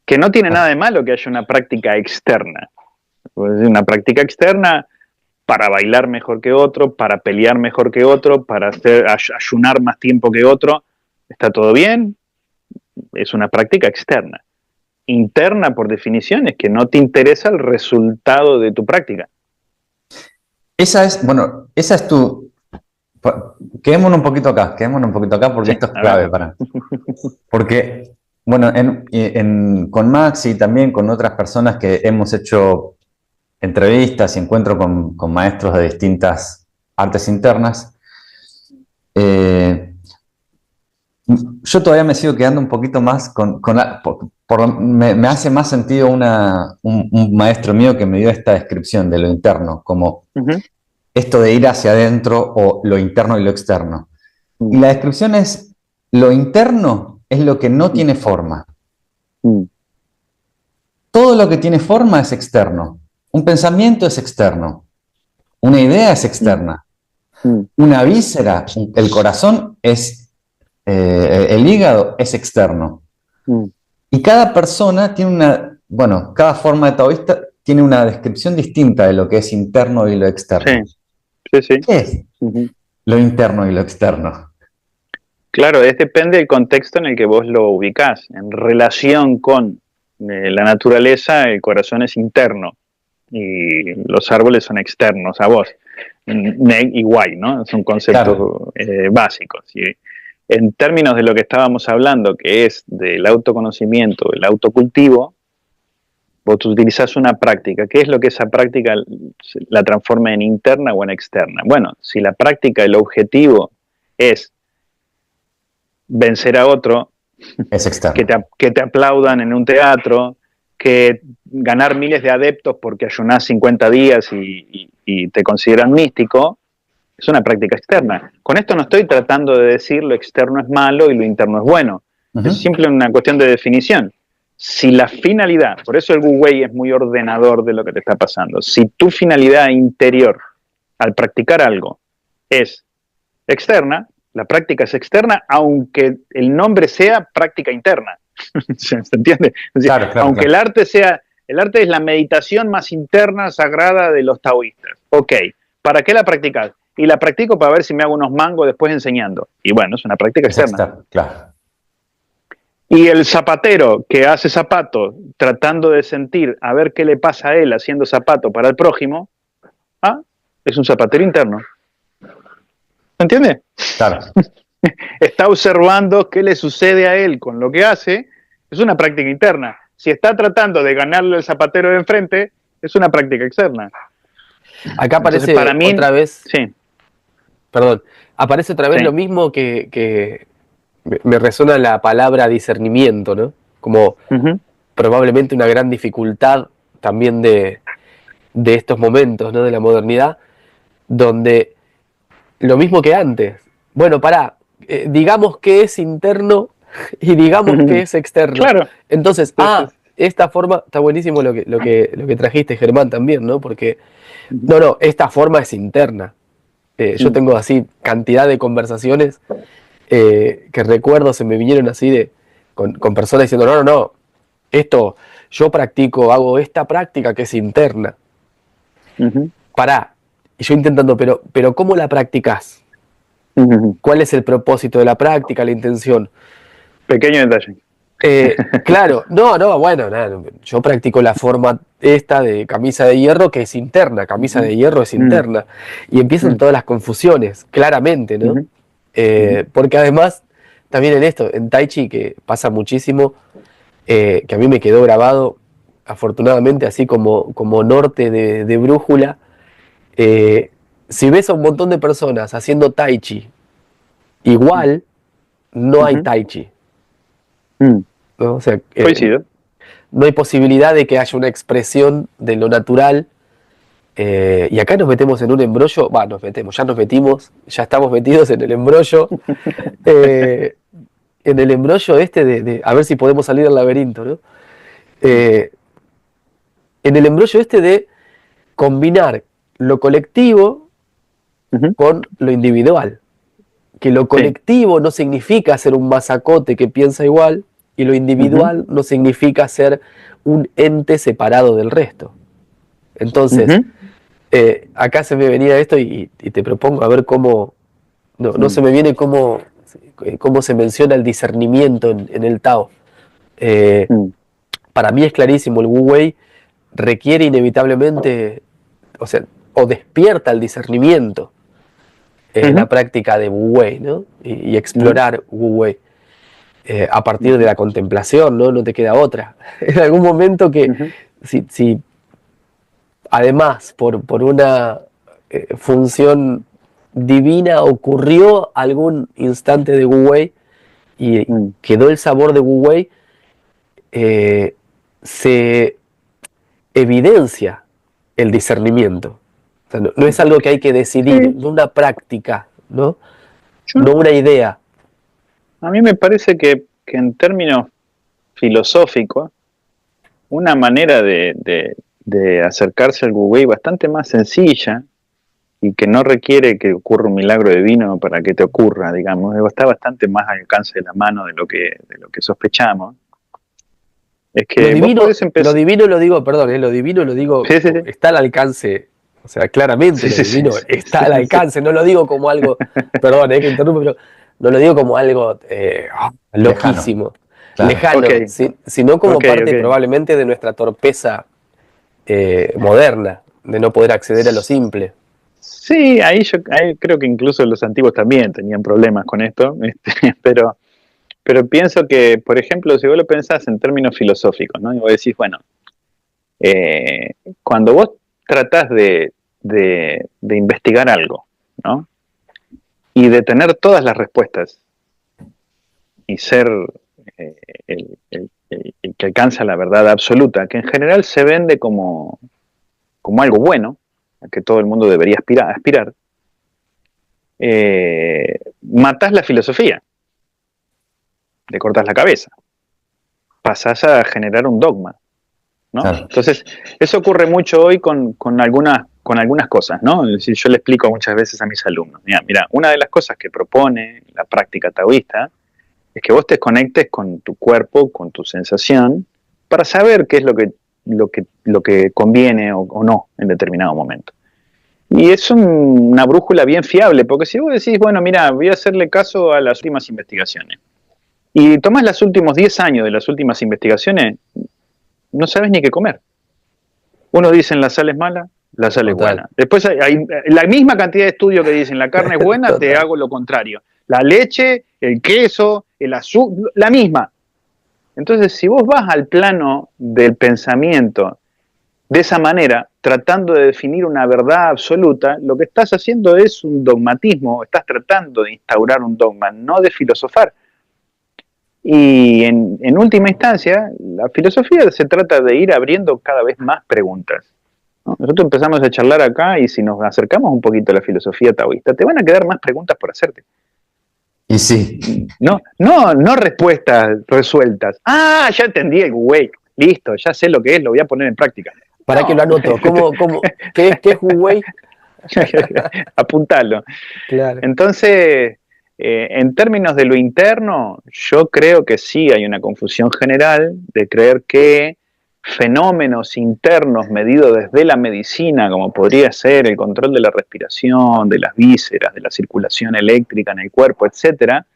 Que no tiene nada de malo que haya una práctica externa. Una práctica externa para bailar mejor que otro, para pelear mejor que otro, para ayunar más tiempo que otro. ¿Está todo bien? Es una práctica externa. Interna, por definición, es que no te interesa el resultado de tu práctica. Esa es tu... Quedémonos un poquito acá porque sí, esto es clave porque, bueno, con Max y también con otras personas que hemos hecho entrevistas y encuentro con maestros de distintas artes internas, yo todavía me sigo quedando un poquito más me hace más sentido un maestro mío que me dio esta descripción de lo interno, como esto de ir hacia adentro o lo interno y lo externo. Y la descripción es, lo interno es lo que no tiene forma. Todo lo que tiene forma es externo. Un pensamiento es externo. Una idea es externa. Una víscera, el corazón es, el hígado es externo. Y cada persona tiene cada forma de taoísta tiene una descripción distinta de lo que es interno y lo externo. Sí. ¿Qué es lo interno y lo externo? Claro, depende del contexto en el que vos lo ubicás. En relación con la naturaleza, el corazón es interno y los árboles son externos a vos. Meg y Wai, ¿no? Son conceptos básicos. Y en términos de lo que estábamos hablando, que es del autoconocimiento, el autocultivo, vos utilizás una práctica. ¿Qué es lo que esa práctica la transforma en interna o en externa? Bueno, si la práctica, el objetivo es vencer a otro, es externo. Que te aplaudan en un teatro, que ganar miles de adeptos porque ayunás 50 días y te consideran místico, es una práctica externa. Con esto no estoy tratando de decir lo externo es malo y lo interno es bueno. Es simple una cuestión de definición. Si la finalidad, por eso el Wu Wei es muy ordenador de lo que te está pasando, si tu finalidad interior al practicar algo es externa, la práctica es externa, aunque el nombre sea práctica interna. ¿Se entiende? Es decir, aunque el arte es la meditación más interna, sagrada de los taoístas. Ok, ¿para qué la practicas? Y la practico para ver si me hago unos mangos después enseñando. Y bueno, es una práctica externa. Claro. Y el zapatero que hace zapatos tratando de sentir a ver qué le pasa a él haciendo zapato para el prójimo, es un zapatero interno. ¿Se entiende? Claro. Está observando qué le sucede a él con lo que hace, es una práctica interna. Si está tratando de ganarle al zapatero de enfrente, es una práctica externa. Acá aparece para mí, otra vez. Sí. Perdón. Aparece otra vez lo mismo que me resuena la palabra discernimiento, ¿no? Como probablemente una gran dificultad también de estos momentos, ¿no? De la modernidad, donde lo mismo que antes. Bueno, digamos que es interno y digamos que es externo. Claro. Entonces, esta forma, está buenísimo lo que trajiste, Germán, también, ¿no? Porque, esta forma es interna. Yo tengo así cantidad de conversaciones que recuerdo, se me vinieron así con personas diciendo, no, esto, yo practico, hago esta práctica que es interna. Y yo intentando, pero ¿cómo la practicás? ¿Cuál es el propósito de la práctica, la intención? Pequeño detalle. Claro, bueno, yo practico la forma esta de camisa de hierro que es interna, camisa de hierro es interna. Y empiezan todas las confusiones, claramente, ¿no? Porque además, también en Tai Chi, que pasa muchísimo, que a mí me quedó grabado, afortunadamente, así como norte de brújula. Si ves a un montón de personas haciendo Tai Chi igual, no hay Tai Chi. ¿No? O sea, coincido. No hay posibilidad de que haya una expresión de lo natural. Y acá nos metemos en un embrollo, ya estamos metidos en el embrollo. En el embrollo de a ver si podemos salir del laberinto, ¿no? En el embrollo de combinar lo colectivo con lo individual. Que lo colectivo no significa ser un mazacote que piensa igual, y lo individual no significa ser un ente separado del resto. Entonces, acá se me venía esto y te propongo a ver cómo, no se me viene cómo se menciona el discernimiento en el Tao. Para mí es clarísimo, el Wu Wei requiere inevitablemente, o despierta el discernimiento, la práctica de Wu Wei, ¿no? Y explorar Wu Wei. A partir de la contemplación, no te queda otra. En algún momento que, si además por una función divina ocurrió algún instante de Wu Wei y quedó el sabor de Wu Wei, se evidencia el discernimiento. O sea, no es algo que hay que decidir, no una práctica, no una idea. A mí me parece que en términos filosóficos, una manera de acercarse al Wu Wei bastante más sencilla y que no requiere que ocurra un milagro divino para que te ocurra, digamos. Está bastante más al alcance de la mano de lo que sospechamos. Es que vos podés lo divino lo digo, perdón, lo divino lo digo, sí. está al alcance, o sea, claramente lo divino está al alcance, no lo digo como algo, perdón, que interrumpo, pero no lo digo como algo loquísimo, lejano, sino como parte probablemente de nuestra torpeza moderna, de no poder acceder a lo simple. Sí, ahí creo que incluso los antiguos también tenían problemas con esto, pero pienso que, por ejemplo, si vos lo pensás en términos filosóficos, ¿no? Y vos decís, bueno, cuando vos tratás de investigar algo, ¿no? Y de tener todas las respuestas y ser el que alcanza la verdad absoluta, que en general se vende como algo bueno, a que todo el mundo debería aspirar, matás la filosofía, le cortas la cabeza, pasás a generar un dogma, ¿no? Claro. Entonces, eso ocurre mucho hoy con algunas cosas, ¿no? Es decir, yo le explico muchas veces a mis alumnos, mira, una de las cosas que propone la práctica taoísta es que vos te conectes con tu cuerpo, con tu sensación, para saber qué es lo que conviene o no en determinado momento. Y es una brújula bien fiable, porque si vos decís, bueno, mira, voy a hacerle caso a las últimas investigaciones, y tomás los últimos 10 años de las últimas investigaciones, no sabes ni qué comer. Uno dice la sal es mala, la sal es buena. Después hay la misma cantidad de estudios que dicen la carne es buena, te hago lo contrario. La leche, el queso, el azúcar, la misma. Entonces, si vos vas al plano del pensamiento de esa manera, tratando de definir una verdad absoluta, lo que estás haciendo es un dogmatismo, estás tratando de instaurar un dogma, no de filosofar. Y en última instancia, la filosofía se trata de ir abriendo cada vez más preguntas, ¿no? Nosotros empezamos a charlar acá y si nos acercamos un poquito a la filosofía taoísta, te van a quedar más preguntas por hacerte. Y sí. No respuestas resueltas. Ah, ya entendí el Wu-Wei. Listo, ya sé lo que es, lo voy a poner en práctica. ¿Para qué lo anoto? ¿Qué es Wu-Wei? Apuntalo. Claro. Entonces, en términos de lo interno, yo creo que sí hay una confusión general de creer que fenómenos internos medidos desde la medicina, como podría ser el control de la respiración, de las vísceras, de la circulación eléctrica en el cuerpo, etcétera,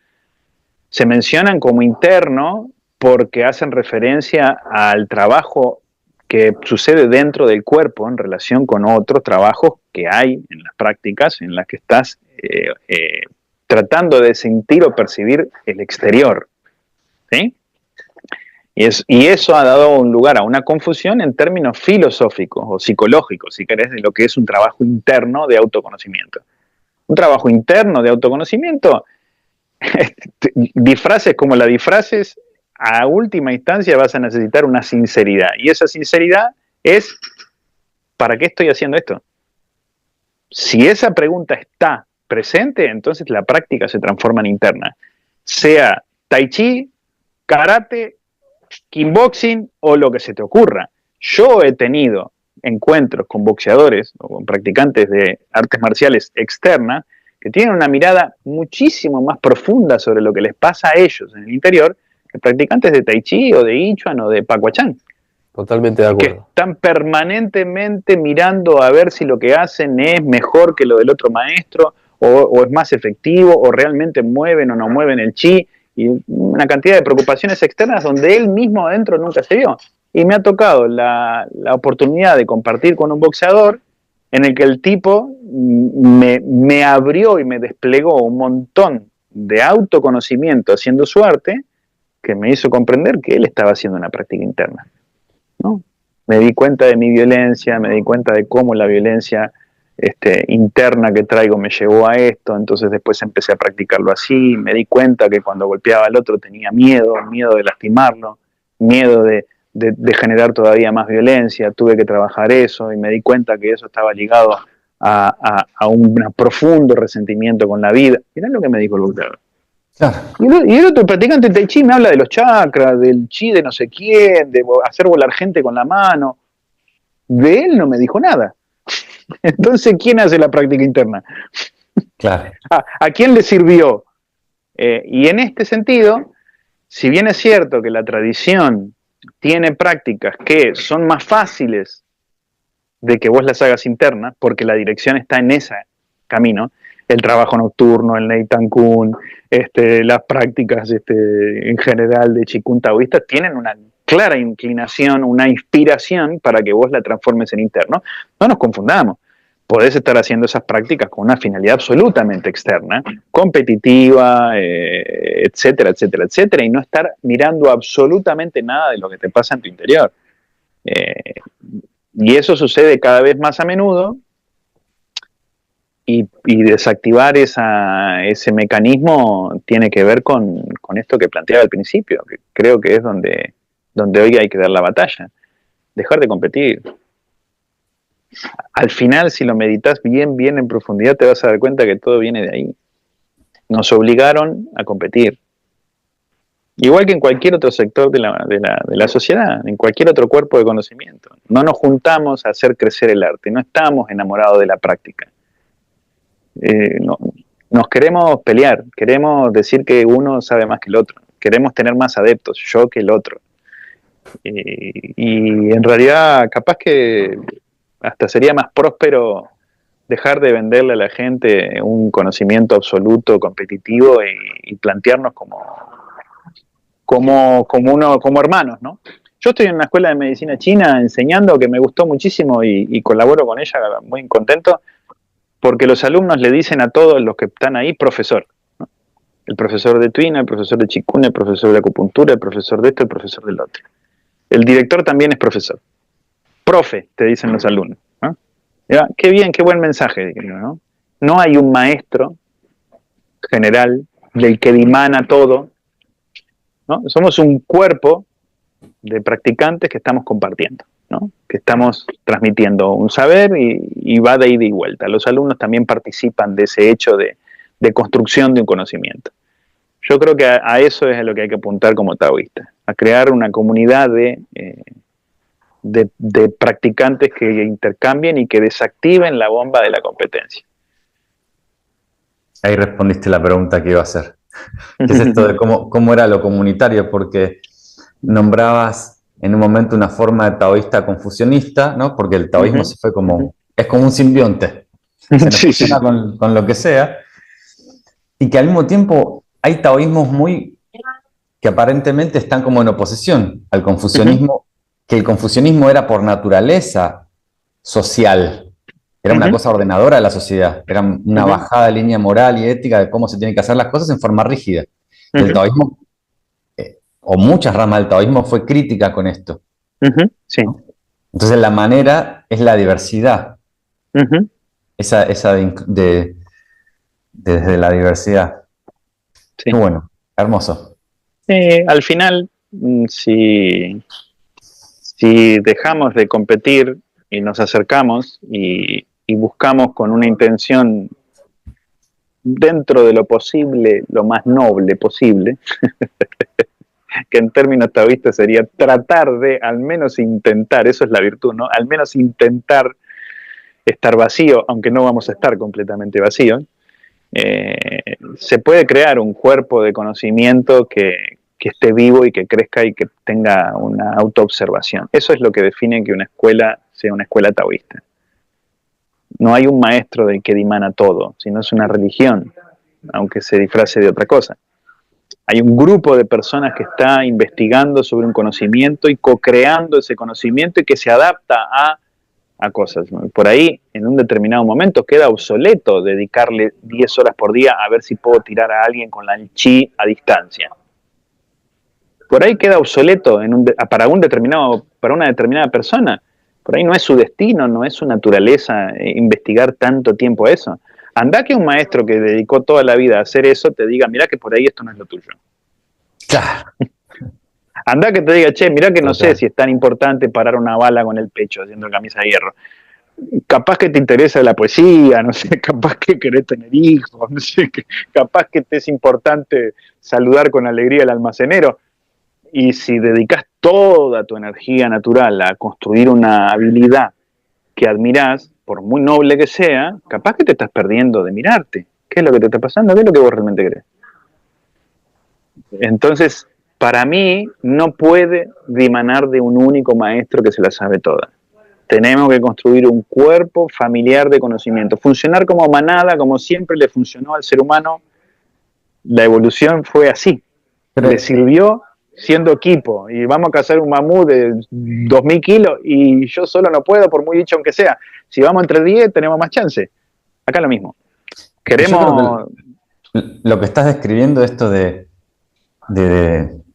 se mencionan como interno porque hacen referencia al trabajo que sucede dentro del cuerpo en relación con otros trabajos que hay en las prácticas en las que estás tratando de sentir o percibir el exterior, ¿sí? Y eso ha dado un lugar a una confusión en términos filosóficos o psicológicos, si querés, de lo que es un trabajo interno de autoconocimiento. Un trabajo interno de autoconocimiento, disfraces como la disfraces, a última instancia vas a necesitar una sinceridad. Y esa sinceridad es, ¿para qué estoy haciendo esto? Si esa pregunta está presente, entonces la práctica se transforma en interna. Sea tai chi, karate, kickboxing o lo que se te ocurra. Yo he tenido encuentros con boxeadores o con practicantes de artes marciales externas que tienen una mirada muchísimo más profunda sobre lo que les pasa a ellos en el interior que practicantes de tai chi o de I Chuan o de Pacuachán. Totalmente de acuerdo. Que están permanentemente mirando a ver si lo que hacen es mejor que lo del otro maestro o es más efectivo o realmente mueven o no mueven el chi y una cantidad de preocupaciones externas donde él mismo adentro nunca se vio. Y me ha tocado la oportunidad de compartir con un boxeador en el que el tipo me abrió y me desplegó un montón de autoconocimiento haciendo su arte que me hizo comprender que él estaba haciendo una práctica interna, ¿no? Me di cuenta de mi violencia, me di cuenta de cómo la violencia interna que traigo me llevó a esto, entonces después empecé a practicarlo así, me di cuenta que cuando golpeaba al otro tenía miedo de lastimarlo, miedo de generar todavía más violencia, tuve que trabajar eso y me di cuenta que eso estaba ligado a un profundo resentimiento con la vida. Mirá lo que me dijo el boxeador. Claro. Y el otro practicante de Tai Chi me habla de los chakras, del chi de no sé quién, de hacer volar gente con la mano. De él no me dijo nada. Entonces, ¿quién hace la práctica interna? Claro. ¿A quién le sirvió? Y en este sentido, si bien es cierto que la tradición tiene prácticas que son más fáciles de que vos las hagas internas, porque la dirección está en ese camino, el trabajo nocturno, el Neitan Kun, las prácticas en general de Chikun taoísta tienen una clara inclinación, una inspiración para que vos la transformes en interno. No nos confundamos. Podés estar haciendo esas prácticas con una finalidad absolutamente externa, competitiva, etcétera, etcétera, etcétera, y no estar mirando absolutamente nada de lo que te pasa en tu interior. Y eso sucede cada vez más a menudo, y desactivar ese mecanismo tiene que ver con esto que planteaba al principio, que creo que es donde hoy hay que dar la batalla. Dejar de competir. Al final, si lo meditas bien, bien en profundidad, te vas a dar cuenta que todo viene de ahí. Nos obligaron a competir. Igual que en cualquier otro sector de la sociedad, en cualquier otro cuerpo de conocimiento. No nos juntamos a hacer crecer el arte, no estamos enamorados de la práctica. No, nos queremos pelear, queremos decir que uno sabe más que el otro, queremos tener más adeptos, yo que el otro. Y en realidad, capaz que hasta sería más próspero dejar de venderle a la gente un conocimiento absoluto, competitivo, y plantearnos como hermanos, ¿no? Yo estoy en una escuela de medicina china enseñando, que me gustó muchísimo y colaboro con ella muy contento, porque los alumnos le dicen a todos los que están ahí profesor, ¿no? El profesor de Tuina, el profesor de Chikun, el profesor de acupuntura, el profesor de esto, el profesor del otro. El director también es profesor. Profe, te dicen los alumnos, ¿no? Ya, qué bien, qué buen mensaje, ¿no? No hay un maestro general del que dimana todo, ¿no? Somos un cuerpo de practicantes que estamos compartiendo, ¿no? Que estamos transmitiendo un saber y va de ida y vuelta. Los alumnos también participan de ese hecho de construcción de un conocimiento. Yo creo que a eso es a lo que hay que apuntar como taoísta, a crear una comunidad de practicantes que intercambien y que desactiven la bomba de la competencia. Ahí respondiste la pregunta que iba a hacer. ¿Qué es esto de cómo era lo comunitario? Porque nombrabas en un momento una forma de taoísta confucionista, ¿no? Porque el taoísmo se fue es como un simbionte. Se nos fusiona con lo que sea. Y que al mismo tiempo hay taoísmos que aparentemente están como en oposición al confucianismo, que el confucianismo era por naturaleza social. Era una cosa ordenadora de la sociedad, era una bajada de línea moral y ética de cómo se tienen que hacer las cosas en forma rígida. Y el taoísmo, o muchas ramas del taoísmo, fue crítica con esto. Sí. ¿No? Entonces la manera es la diversidad, esa desde la diversidad. Sí. Qué bueno, hermoso. Al final, si dejamos de competir y nos acercamos y buscamos con una intención dentro de lo posible, lo más noble posible, que en términos taoístas sería tratar de al menos intentar, eso es la virtud, ¿no? Al menos intentar estar vacío, aunque no vamos a estar completamente vacíos, se puede crear un cuerpo de conocimiento que esté vivo y que crezca y que tenga una autoobservación. Eso es lo que define que una escuela sea una escuela taoísta. No hay un maestro del que dimana todo, sino es una religión, aunque se disfrace de otra cosa. Hay un grupo de personas que está investigando sobre un conocimiento y co-creando ese conocimiento y que se adapta a cosas. Por ahí, en un determinado momento, queda obsoleto dedicarle 10 horas por día a ver si puedo tirar a alguien con la chi a distancia. Por ahí queda obsoleto para una determinada persona. Por ahí no es su destino, no es su naturaleza investigar tanto tiempo eso. Andá que un maestro que dedicó toda la vida a hacer eso te diga, mirá que por ahí esto no es lo tuyo. Claro. Andá que te diga, che, mirá que no sé si es tan importante parar una bala con el pecho haciendo camisa de hierro. capaz que te interesa la poesía, no sé, capaz que querés tener hijos, no sé, capaz que te es importante saludar con alegría al almacenero. Y si dedicas toda tu energía natural a construir una habilidad que admirás, por muy noble que sea, capaz que te estás perdiendo de mirarte. ¿Qué es lo que te está pasando? ¿Qué es lo que vos realmente crees? Entonces, para mí, no puede dimanar de un único maestro que se la sabe toda. Tenemos que construir un cuerpo familiar de conocimiento, funcionar como manada, como siempre le funcionó al ser humano. La evolución fue así, Pero, le sirvió siendo equipo, y vamos a cazar un mamut de 2000 kilos y yo solo no puedo, por muy dicho aunque sea. Si vamos entre 10 tenemos más chance. Acá lo mismo. es que yo creo Queremos... que lo que estás describiendo, esto de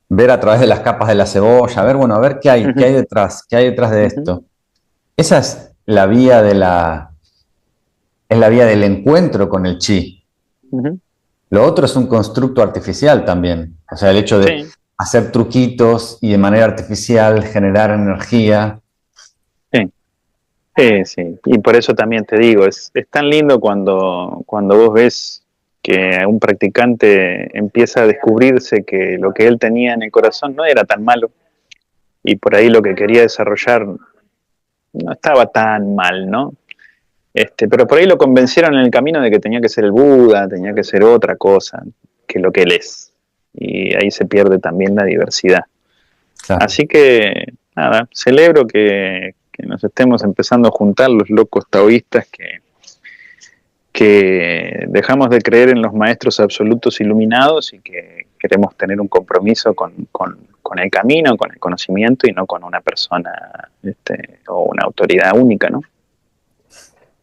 ver a través de las capas de la cebolla, a ver, bueno, a ver qué hay detrás de esto. Esa es la vía es la vía del encuentro con el chi. Lo otro es un constructo artificial también. O sea, el hecho de Sí, hacer truquitos y de manera artificial generar energía. sí. Sí, sí, y por eso también te digo, es tan lindo cuando vos ves que un practicante empieza a descubrirse que lo que él tenía en el corazón no era tan malo y por ahí lo que quería desarrollar no estaba tan mal, ¿no? Pero por ahí lo convencieron en el camino de que tenía que ser el Buda, tenía que ser otra cosa que lo que él es. Y ahí se pierde también la diversidad. Claro. Así que, nada, celebro que nos estemos empezando a juntar los locos taoístas que dejamos de creer en los maestros absolutos iluminados y que queremos tener un compromiso con el camino, con el conocimiento y no con una persona o una autoridad única, ¿no?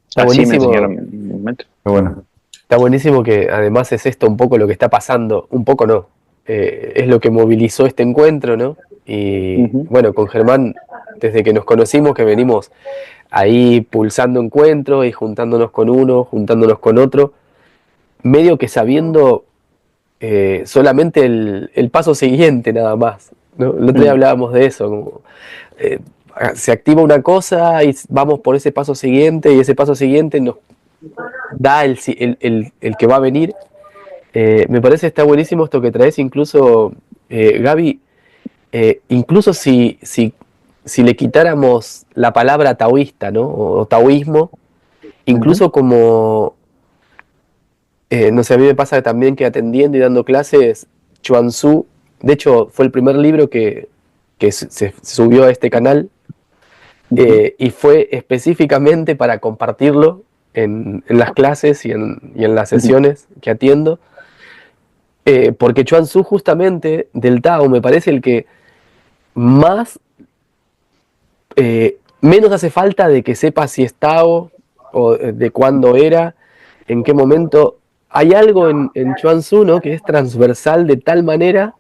Está Así me buenísimo, enseñaron mis maestros. Qué bueno. está buenísimo que además es esto un poco lo que está pasando, un poco no, es lo que movilizó este encuentro, ¿no? Y Uh-huh. bueno, con Germán, desde que nos conocimos, que venimos ahí pulsando encuentros y juntándonos con uno, juntándonos con otro, medio que sabiendo solamente el paso siguiente nada más, ¿no? El otro día hablábamos de eso, como, eh, se activa una cosa y vamos por ese paso siguiente y ese paso siguiente nos da el que va a venir. Me parece que está buenísimo esto que traes, incluso, Gaby, incluso si le quitáramos la palabra taoísta, ¿no? O taoísmo, Uh-huh. incluso como, no sé, a mí me pasa también que atendiendo y dando clases, Chuan Tzu, de hecho fue el primer libro que se subió a este canal, y fue específicamente para compartirlo en las clases y en las Uh-huh. sesiones que atiendo, porque Chuan Tzu justamente del Tao me parece el que más, menos hace falta de que sepa si es Tao o de cuándo era, en qué momento. Hay algo en Chuan Tzu, ¿no? Que es transversal de tal manera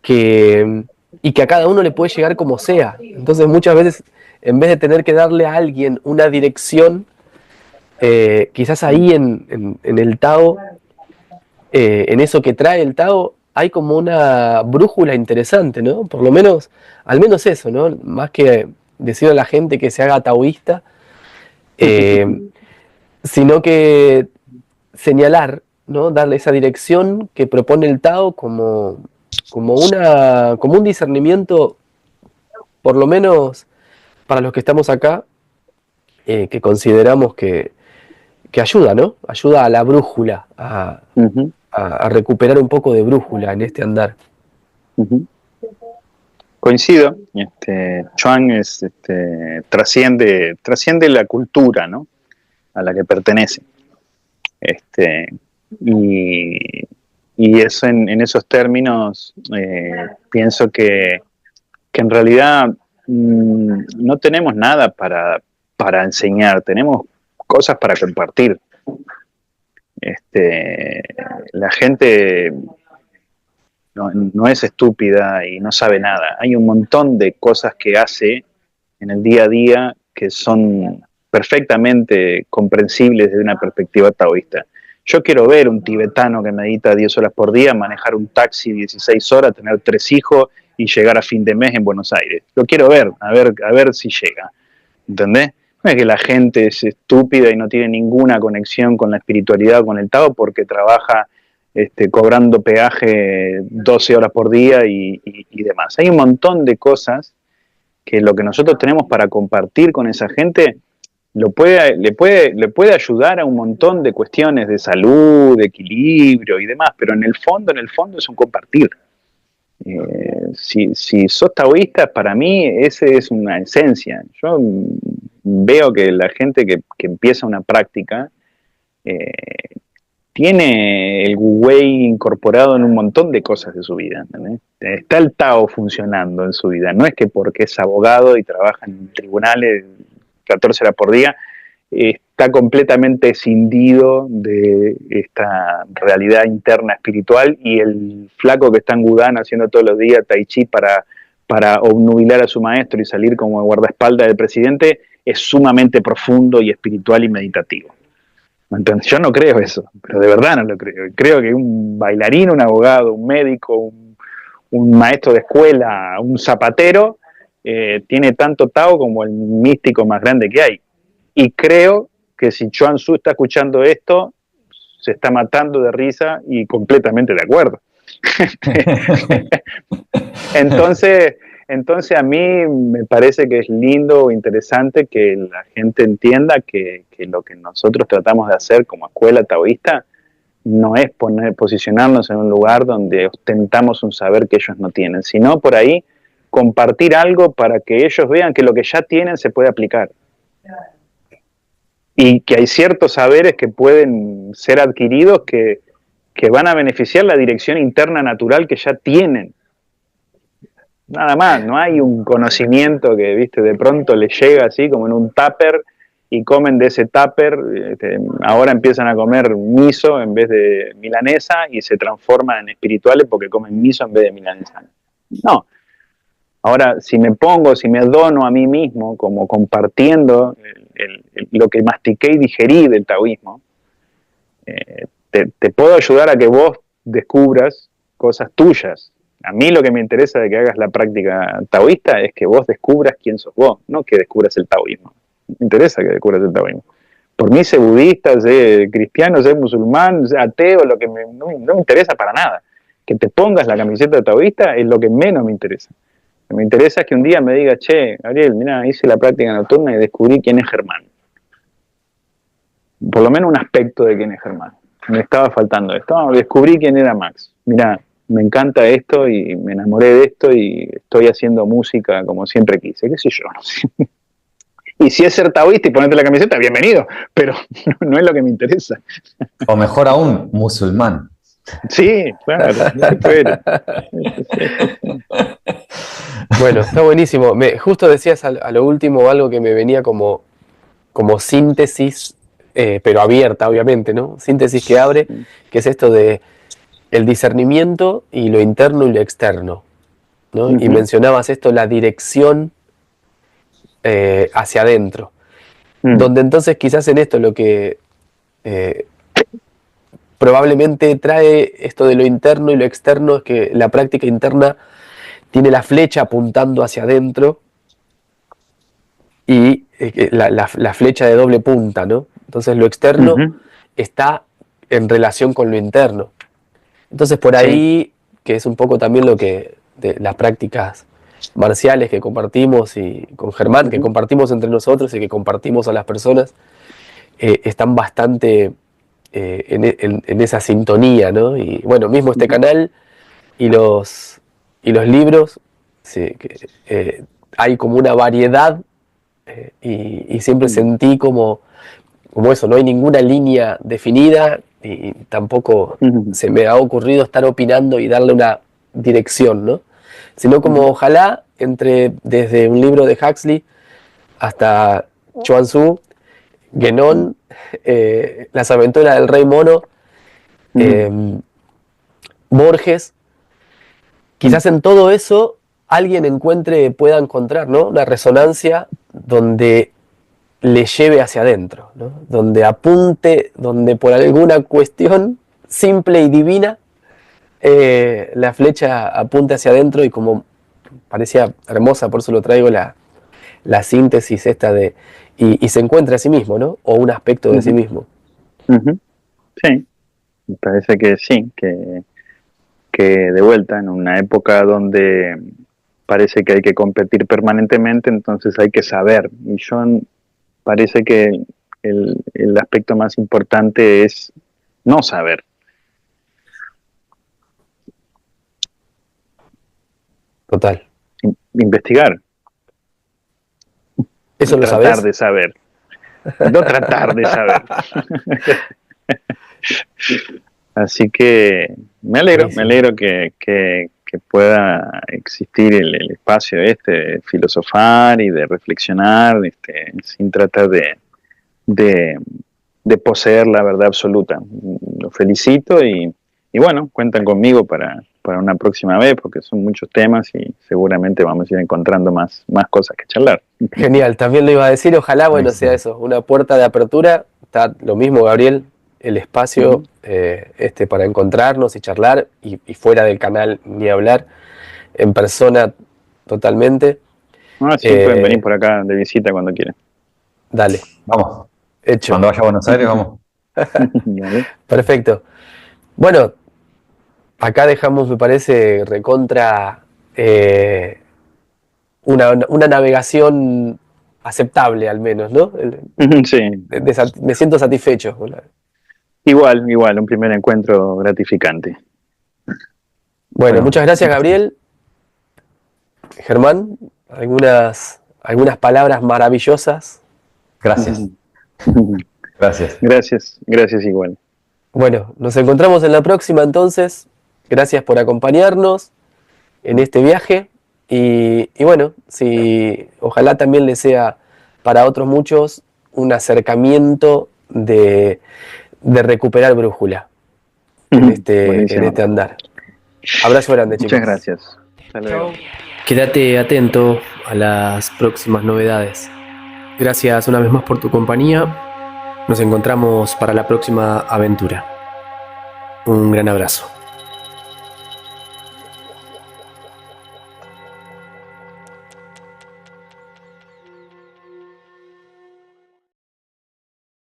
que, y que a cada uno le puede llegar como sea. Entonces muchas veces, en vez de tener que darle a alguien una dirección, quizás ahí en el Tao, en eso que trae el Tao, hay como una brújula interesante, ¿no? Por lo menos, al menos eso, ¿no? Más que decir a la gente que se haga taoísta, eh, sino que señalar, ¿no? Darle esa dirección que propone el Tao como un discernimiento, por lo menos para los que estamos acá, que consideramos que ayuda, ¿no? Ayuda a la brújula, Uh-huh. a recuperar un poco de brújula en este andar. Uh-huh. Coincido, Chuan trasciende la cultura, ¿no? A la que pertenece. Y, y eso en esos términos, pienso que en realidad no tenemos nada para enseñar, tenemos cosas para compartir. La gente no es estúpida y no sabe nada. Hay un montón de cosas que hace en el día a día que son perfectamente comprensibles desde una perspectiva taoísta. Yo quiero ver un tibetano que medita 10 horas por día, manejar un taxi 16 horas, tener 3 hijos y llegar a fin de mes en Buenos Aires. Lo quiero ver, a ver si llega. ¿Entendés? No es que la gente es estúpida y no tiene ninguna conexión con la espiritualidad o con el Tao porque trabaja cobrando peaje 12 horas por día y demás. Hay un montón de cosas que lo que nosotros tenemos para compartir con esa gente le puede ayudar a un montón de cuestiones de salud, de equilibrio y demás, pero en el fondo es un compartir. Si sos taoísta, para mí ese es una esencia. Yo veo que la gente que empieza una práctica tiene el Wu Wei incorporado en un montón de cosas de su vida, ¿entendés? Está el Tao funcionando en su vida. No es que porque es abogado y trabaja en tribunales 14 horas por día, está completamente escindido de esta realidad interna espiritual, y el flaco que está en Gudán haciendo todos los días tai chi para obnubilar a su maestro y salir como guardaespaldas del presidente es sumamente profundo y espiritual y meditativo. Entonces, yo no creo eso, pero de verdad no lo creo. Creo que un bailarín, un abogado, un médico, un maestro de escuela, un zapatero, tiene tanto Tao como el místico más grande que hay. Y creo que si Chuang Tzu está escuchando esto, se está matando de risa y completamente de acuerdo. Entonces a mí me parece que es lindo o interesante que la gente entienda que lo que nosotros tratamos de hacer como escuela taoísta no es posicionarnos en un lugar donde ostentamos un saber que ellos no tienen, sino por ahí compartir algo para que ellos vean que lo que ya tienen se puede aplicar. Y que hay ciertos saberes que pueden ser adquiridos que van a beneficiar la dirección interna natural que ya tienen. Nada más, no hay un conocimiento que, viste, de pronto les llega así como en un tupper y comen de ese tupper. Ahora empiezan a comer miso en vez de milanesa y se transforman en espirituales porque comen miso en vez de milanesa. No. Ahora, si me dono a mí mismo, como compartiendo lo que mastiqué y digerí del taoísmo, te puedo ayudar a que vos descubras cosas tuyas. A mí lo que me interesa de que hagas la práctica taoísta es que vos descubras quién sos vos, no que descubras el taoísmo. Me interesa que descubras el taoísmo. Por mí, sé budista, sé cristiano, sé musulmán, sé ateo, no me interesa para nada. Que te pongas la camiseta taoísta es lo que menos me interesa. Lo que me interesa es que un día me digas, che, Gabriel, mira, hice la práctica nocturna y descubrí quién es Germán. Por lo menos un aspecto de quién es Germán. Me estaba faltando esto. Descubrí quién era Max. Mira, me encanta esto y me enamoré de esto y estoy haciendo música como siempre quise, qué sé yo. Y si es ser taoísta y ponerte la camiseta, bienvenido, pero no es lo que me interesa. O mejor aún, musulmán. Sí, claro. Bueno, está buenísimo. Justo decías a lo último algo que me venía como síntesis, pero abierta, obviamente, ¿no? Síntesis que abre, que es esto de el discernimiento y lo interno y lo externo, ¿no? Uh-huh. Y mencionabas esto, la dirección hacia adentro, donde entonces quizás en esto lo que probablemente trae esto de lo interno y lo externo es que la práctica interna tiene la flecha apuntando hacia adentro y la flecha de doble punta, ¿no? Entonces lo externo está en relación con lo interno. Entonces por ahí, que es un poco también lo que de las prácticas marciales que compartimos y con Germán, que compartimos entre nosotros y que compartimos a las personas, están bastante en esa sintonía, ¿no? Y bueno, mismo este canal y los libros, sí, hay como una variedad y siempre sentí como eso, no hay ninguna línea definida y tampoco se me ha ocurrido estar opinando y darle una dirección, ¿no? Sino como ojalá desde un libro de Huxley hasta Chuang Tzu, Guénon, Las aventuras del rey mono, Borges, quizás en todo eso alguien pueda encontrar, ¿no? Una resonancia donde le lleve hacia adentro, ¿no? Donde apunte, donde por alguna cuestión simple y divina la flecha apunte hacia adentro y como parecía hermosa, por eso lo traigo, la la síntesis esta y se encuentra a sí mismo, ¿no? O un aspecto de sí mismo. Sí, me parece que sí, que de vuelta en una época donde parece que hay que competir permanentemente, entonces hay que saber. Y parece que el aspecto más importante es no saber. Total. Investigar. ¿Eso lo tratar sabés? de saber. No tratar de saber. Así que me alegro que pueda existir el espacio de filosofar y de reflexionar, sin tratar de poseer la verdad absoluta. Los felicito y bueno, cuentan conmigo para una próxima vez, porque son muchos temas y seguramente vamos a ir encontrando más cosas que charlar. Genial, también lo iba a decir, ojalá, bueno, sea eso, una puerta de apertura. Está lo mismo, Gabriel, el espacio para encontrarnos y charlar, y fuera del canal ni hablar, en persona totalmente. Sí, pueden venir por acá de visita cuando quieran. Dale. Vamos. Hecho. Cuando vaya a Buenos Aires, vamos. Perfecto. Bueno, acá dejamos, me parece, recontra una navegación aceptable, al menos, ¿no? Sí. Me siento satisfecho. Igual, un primer encuentro gratificante. Bueno, muchas gracias, Gabriel. Germán, algunas palabras maravillosas. Gracias. Gracias igual. Bueno, nos encontramos en la próxima entonces. Gracias por acompañarnos en este viaje. Y bueno, ojalá también les sea para otros muchos un acercamiento de recuperar brújula en este andar. Abrazo grande, chicos. Muchas gracias. Hasta luego. Quédate atento a las próximas novedades. Gracias una vez más por tu compañía. Nos encontramos para la próxima aventura. Un gran abrazo.